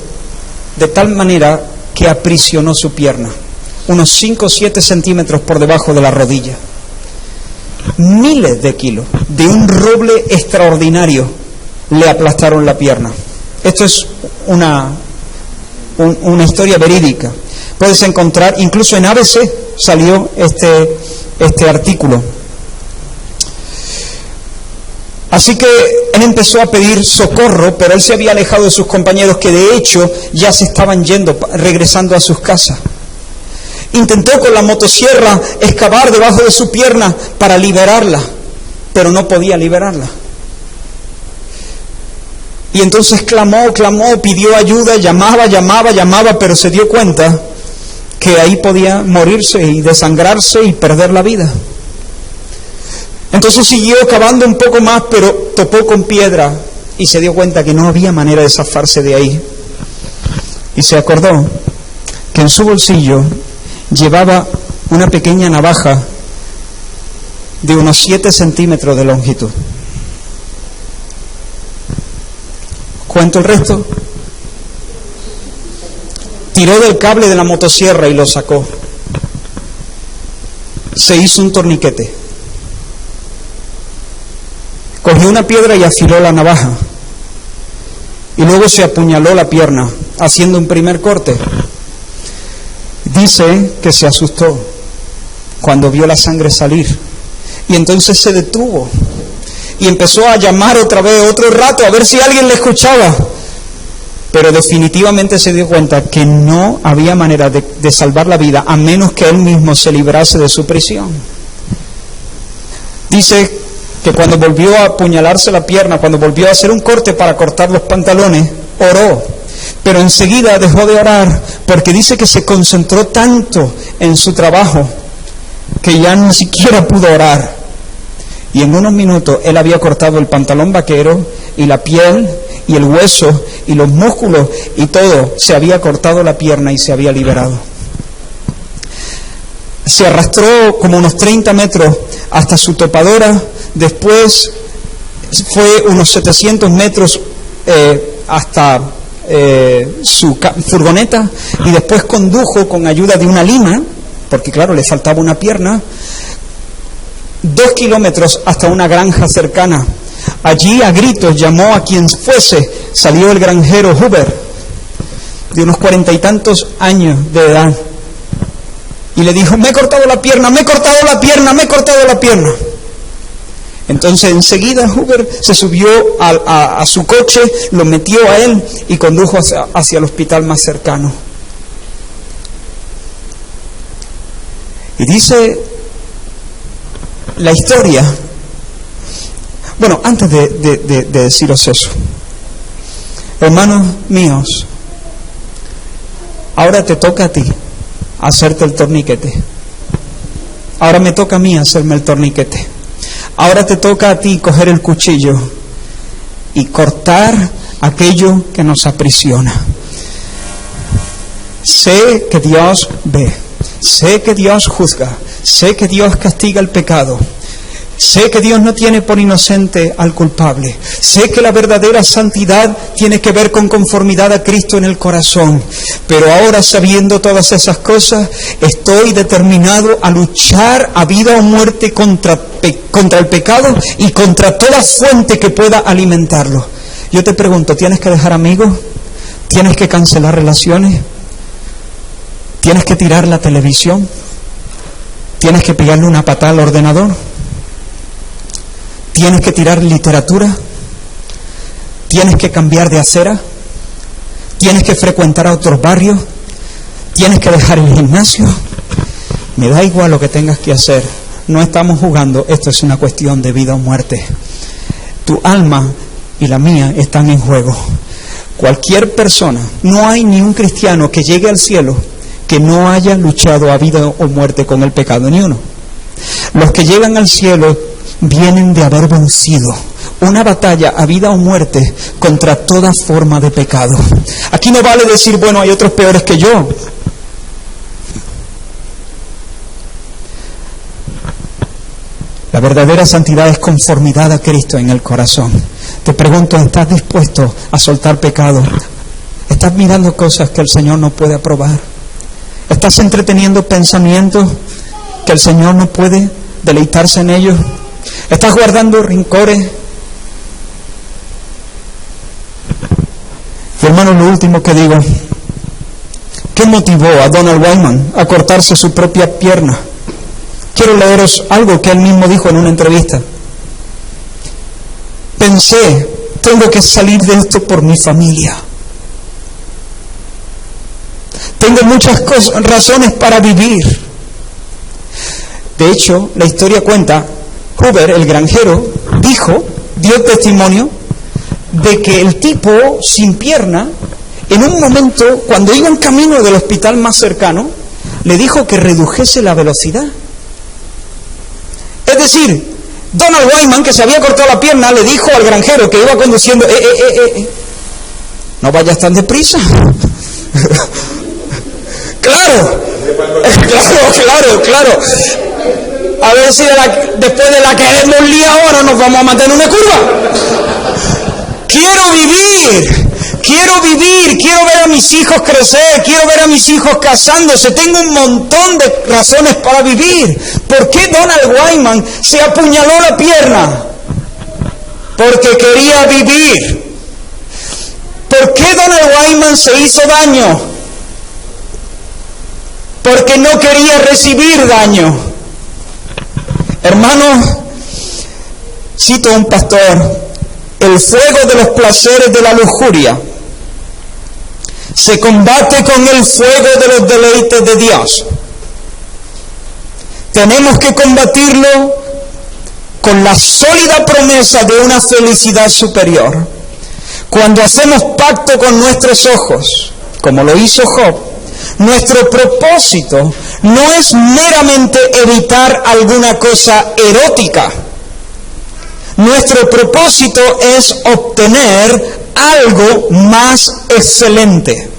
B: de tal manera que aprisionó su pierna, unos 5 o 7 centímetros por debajo de la rodilla. Miles de kilos de un roble extraordinario le aplastaron la pierna. Esto es una historia verídica. Puedes encontrar, incluso en ABC salió este artículo. Así que él empezó a pedir socorro, pero él se había alejado de sus compañeros, que de hecho ya se estaban regresando a sus casas. Intentó con la motosierra excavar debajo de su pierna para liberarla, pero no podía liberarla. Y entonces clamó, pidió ayuda, llamaba, pero se dio cuenta que ahí podía morirse y desangrarse y perder la vida. Entonces siguió cavando un poco más, pero topó con piedra y se dio cuenta que no había manera de zafarse de ahí. Y se acordó que en su bolsillo llevaba una pequeña navaja de unos 7 centímetros de longitud. ¿Cuento el resto? Tiró del cable de la motosierra y lo sacó. Se hizo un torniquete. Cogió una piedra y afiló la navaja. Y luego se apuñaló la pierna, haciendo un primer corte. Dice que se asustó cuando vio la sangre salir. Y entonces se detuvo. Y empezó a llamar otra vez, otro rato, a ver si alguien le escuchaba. Pero definitivamente se dio cuenta que no había manera de salvar la vida, a menos que él mismo se librase de su prisión. Dice que cuando volvió a apuñalarse la pierna, cuando volvió a hacer un corte para cortar los pantalones, oró. Pero enseguida dejó de orar, porque dice que se concentró tanto en su trabajo que ya ni siquiera pudo orar. Y en unos minutos él había cortado el pantalón vaquero y la piel y el hueso y los músculos y todo. Se había cortado la pierna y se había liberado. Se arrastró como unos 30 metros hasta su topadora. Después fue unos 700 metros hasta su furgoneta, y después condujo con ayuda de una lima, porque claro, le faltaba una pierna, 2 kilómetros hasta una granja cercana. Allí a gritos llamó a quien fuese. Salió el granjero Huber, de unos 40 y tantos años de edad, y le dijo: me he cortado la pierna. Entonces enseguida Huber se subió a su coche, lo metió a él y condujo hacia el hospital más cercano. Y dice la historia. Bueno, antes de deciros eso, hermanos míos, ahora te toca a ti hacerte el torniquete. Ahora me toca a mí hacerme el torniquete. Ahora te toca a ti coger el cuchillo y cortar aquello que nos aprisiona. Sé que Dios ve, sé que Dios juzga, sé que Dios castiga el pecado. Sé que Dios no tiene por inocente al culpable. Sé que la verdadera santidad tiene que ver con conformidad a Cristo en el corazón. Pero ahora, sabiendo todas esas cosas, estoy determinado a luchar a vida o muerte contra el pecado y contra toda fuente que pueda alimentarlo. Yo te pregunto, ¿tienes que dejar amigos? ¿Tienes que cancelar relaciones? ¿Tienes que tirar la televisión? ¿Tienes que pegarle una patada al ordenador? ¿Tienes que tirar literatura? ¿Tienes que cambiar de acera? ¿Tienes que frecuentar a otros barrios? ¿Tienes que dejar el gimnasio? Me da igual lo que tengas que hacer. No estamos jugando, esto es una cuestión de vida o muerte. Tu alma y la mía están en juego. Cualquier persona, no hay ni un cristiano que llegue al cielo que no haya luchado a vida o muerte con el pecado, ni uno. Los que llegan al cielo vienen de haber vencido una batalla a vida o muerte contra toda forma de pecado. Aquí no vale decir, bueno, hay otros peores que yo. La verdadera santidad es conformidad a Cristo en el corazón. Te pregunto, ¿estás dispuesto a soltar pecado? ¿Estás mirando cosas que el Señor no puede aprobar? ¿Estás entreteniendo pensamientos que el Señor no puede deleitarse en ellos? ¿Estás guardando rencores? Y hermano, lo último que digo, ¿qué motivó a Donald Wayman a cortarse su propia pierna? Quiero leeros algo que él mismo dijo en una entrevista. Pensé, tengo que salir de esto por mi familia. Tengo muchas razones para vivir. De hecho, la historia cuenta, Hoover, el granjero, dio testimonio de que el tipo sin pierna, en un momento, cuando iba en camino del hospital más cercano, le dijo que redujese la velocidad. Es decir, Donald Wayman, que se había cortado la pierna, le dijo al granjero que iba conduciendo, no vayas tan deprisa. Claro. A ver si después de la que hemos liado ahora nos vamos a matar en una curva. Quiero vivir, quiero ver a mis hijos crecer, quiero ver a mis hijos casándose, tengo un montón de razones para vivir. ¿Por qué Donald Wayman se apuñaló la pierna? Porque quería vivir. ¿Por qué Donald Wayman se hizo daño? Porque no quería recibir daño. Hermanos, cito a un pastor, el fuego de los placeres de la lujuria se combate con el fuego de los deleites de Dios. Tenemos que combatirlo con la sólida promesa de una felicidad superior. Cuando hacemos pacto con nuestros ojos, como lo hizo Job, nuestro propósito no es meramente evitar alguna cosa erótica. Nuestro propósito es obtener algo más excelente.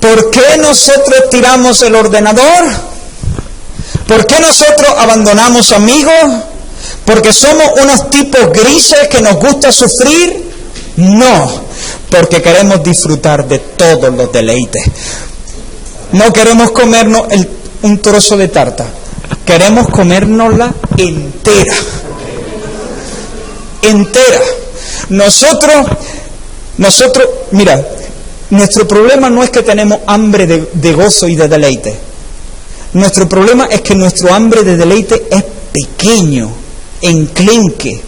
B: ¿Por qué nosotros tiramos el ordenador? ¿Por qué nosotros abandonamos amigos? ¿Porque somos unos tipos grises que nos gusta sufrir? No, porque queremos disfrutar de todos los deleites. No queremos comernos un trozo de tarta, queremos comérnosla entera. Nosotros, mira, nuestro problema no es que tenemos hambre de gozo y de deleite. Nuestro problema es que nuestro hambre de deleite es pequeño, enclenque.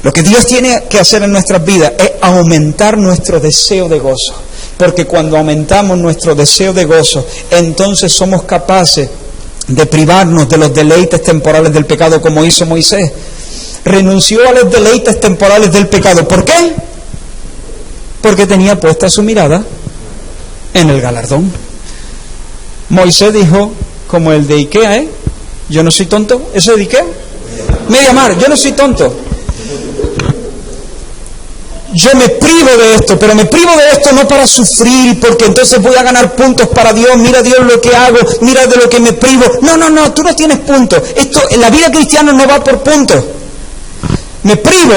B: Lo que Dios tiene que hacer en nuestras vidas es aumentar nuestro deseo de gozo. Porque cuando aumentamos nuestro deseo de gozo, entonces somos capaces de privarnos de los deleites temporales del pecado, como hizo Moisés. Renunció a los deleites temporales del pecado. ¿Por qué? Porque tenía puesta su mirada en el galardón. Moisés dijo, como el de Ikea, Yo no soy tonto. ¿Eso es de Ikea? Mediamar, yo no soy tonto. Yo me privo de esto, pero me privo de esto no para sufrir, porque entonces voy a ganar puntos para Dios. Mira Dios lo que hago, mira de lo que me privo. No, tú no tienes puntos. Esto, en la vida cristiana no va por puntos. Me privo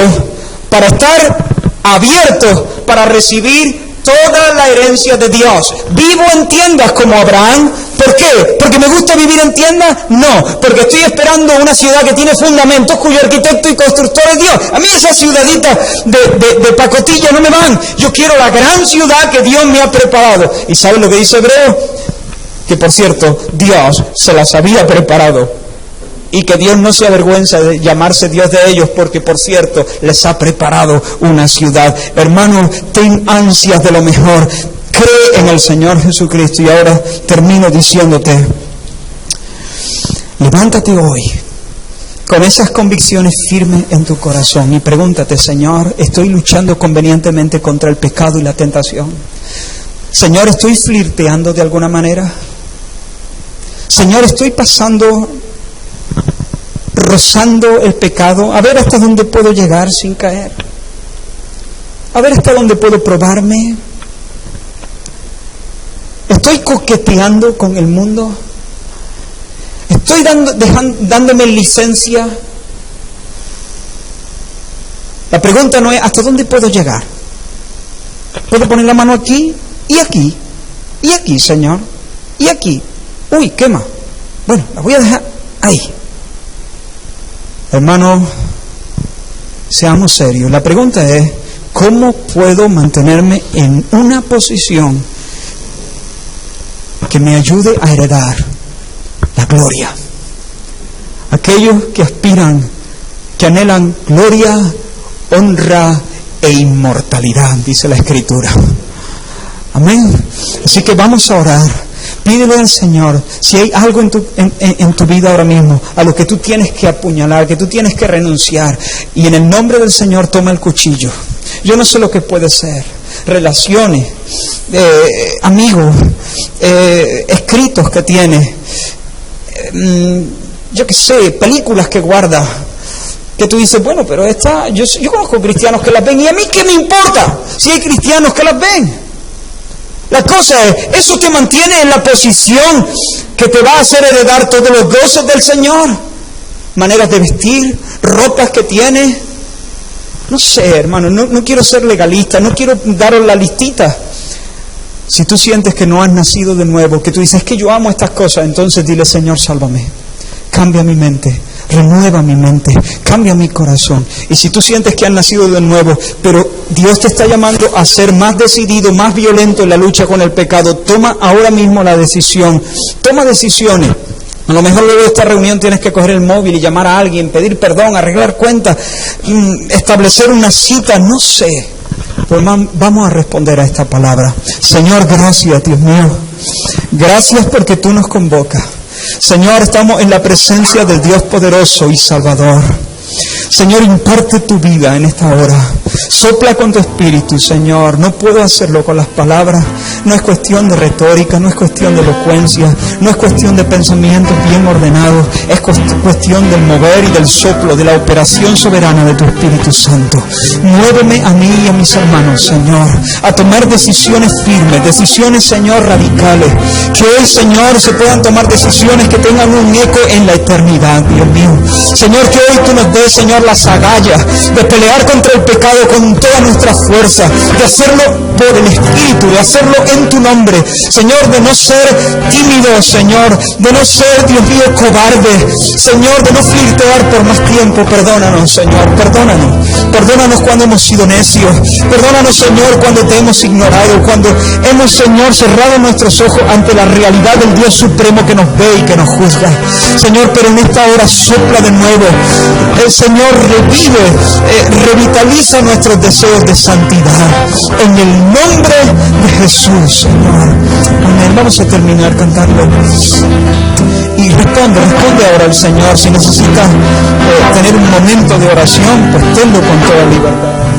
B: para estar abierto para recibir toda la herencia de Dios. Vivo en tiendas como Abraham. ¿Por qué? ¿Porque me gusta vivir en tiendas? No, porque estoy esperando una ciudad que tiene fundamentos, cuyo arquitecto y constructor es Dios. A mí esas ciudaditas de pacotilla no me van. Yo quiero la gran ciudad que Dios me ha preparado. ¿Y saben lo que dice Hebreo? Que por cierto, Dios se las había preparado. Y que Dios no se avergüenza de llamarse Dios de ellos, porque por cierto, les ha preparado una ciudad. Hermano, ten ansias de lo mejor. Cree en el Señor Jesucristo. Y ahora termino diciéndote, levántate hoy con esas convicciones firmes en tu corazón y pregúntate, Señor, ¿estoy luchando convenientemente contra el pecado y la tentación? Señor, ¿estoy flirteando de alguna manera? Señor, ¿estoy rozando el pecado? A ver hasta dónde puedo llegar sin caer. A ver hasta dónde puedo probarme. ¿Estoy coqueteando con el mundo? ¿Estoy dándome licencia? La pregunta no es ¿hasta dónde puedo llegar? ¿Puedo poner la mano aquí y aquí? Y aquí, Señor. Y aquí. Uy, quema. Bueno, la voy a dejar ahí. Hermano, seamos serios. La pregunta es, ¿cómo puedo mantenerme en una posición que me ayude a heredar la gloria? Aquellos que aspiran, que anhelan gloria, honra e inmortalidad, dice la Escritura. Amén. Así que vamos a orar. Pídele al Señor, si hay algo en tu vida ahora mismo, a lo que tú tienes que apuñalar, que tú tienes que renunciar, y en el nombre del Señor toma el cuchillo. Yo no sé lo que puede ser, relaciones, amigos, escritos que tienes, yo qué sé, películas que guardas, que tú dices, bueno, pero yo conozco cristianos que las ven, y a mí ¿qué me importa si hay cristianos que las ven? La cosa es, eso te mantiene en la posición que te va a hacer heredar todos los goces del Señor. Maneras de vestir, ropas que tienes. No sé, hermano, no quiero ser legalista, no quiero daros la listita. Si tú sientes que no has nacido de nuevo, que tú dices, es que yo amo estas cosas, entonces dile, Señor, sálvame. Cambia mi mente, renueva mi mente, cambia mi corazón. Y si tú sientes que has nacido de nuevo, pero Dios te está llamando a ser más decidido, más violento en la lucha con el pecado, toma ahora mismo la decisión. Toma decisiones. A lo mejor luego de esta reunión tienes que coger el móvil y llamar a alguien, pedir perdón, arreglar cuentas, establecer una cita, no sé. Pues vamos a responder a esta palabra. Señor, gracias, Dios mío. Gracias porque tú nos convocas. Señor, estamos en la presencia del Dios poderoso y Salvador. Señor, imparte tu vida en esta hora. Sopla con tu espíritu, Señor. No puedo hacerlo con las palabras. No es cuestión de retórica, no es cuestión de elocuencia, no es cuestión de pensamientos bien ordenados. Es cuestión del mover y del soplo, de la operación soberana de tu Espíritu Santo. Muéveme a mí y a mis hermanos, Señor, a tomar decisiones firmes, decisiones, Señor, radicales. Que hoy, Señor, se puedan tomar decisiones que tengan un eco en la eternidad, Dios mío. Señor, que hoy tú nos des, Señor, las agallas de pelear contra el pecado con toda nuestra fuerza, de hacerlo por el Espíritu, de hacerlo en tu nombre, Señor, de no ser tímidos, Señor, de no ser, Dios mío, cobarde, Señor, de no flirtear por más tiempo. Perdónanos, Señor, perdónanos cuando hemos sido necios, perdónanos, Señor, cuando te hemos ignorado, cuando hemos, Señor, cerrado nuestros ojos ante la realidad del Dios supremo que nos ve y que nos juzga, Señor. Pero en esta hora sopla de nuevo, el Señor revive, revitaliza nuestros deseos de santidad, en el nombre de Jesús, Señor. Amén. Vamos a terminar cantando. Y responde ahora al Señor. Si necesitas tener un momento de oración, pues tenlo con toda libertad.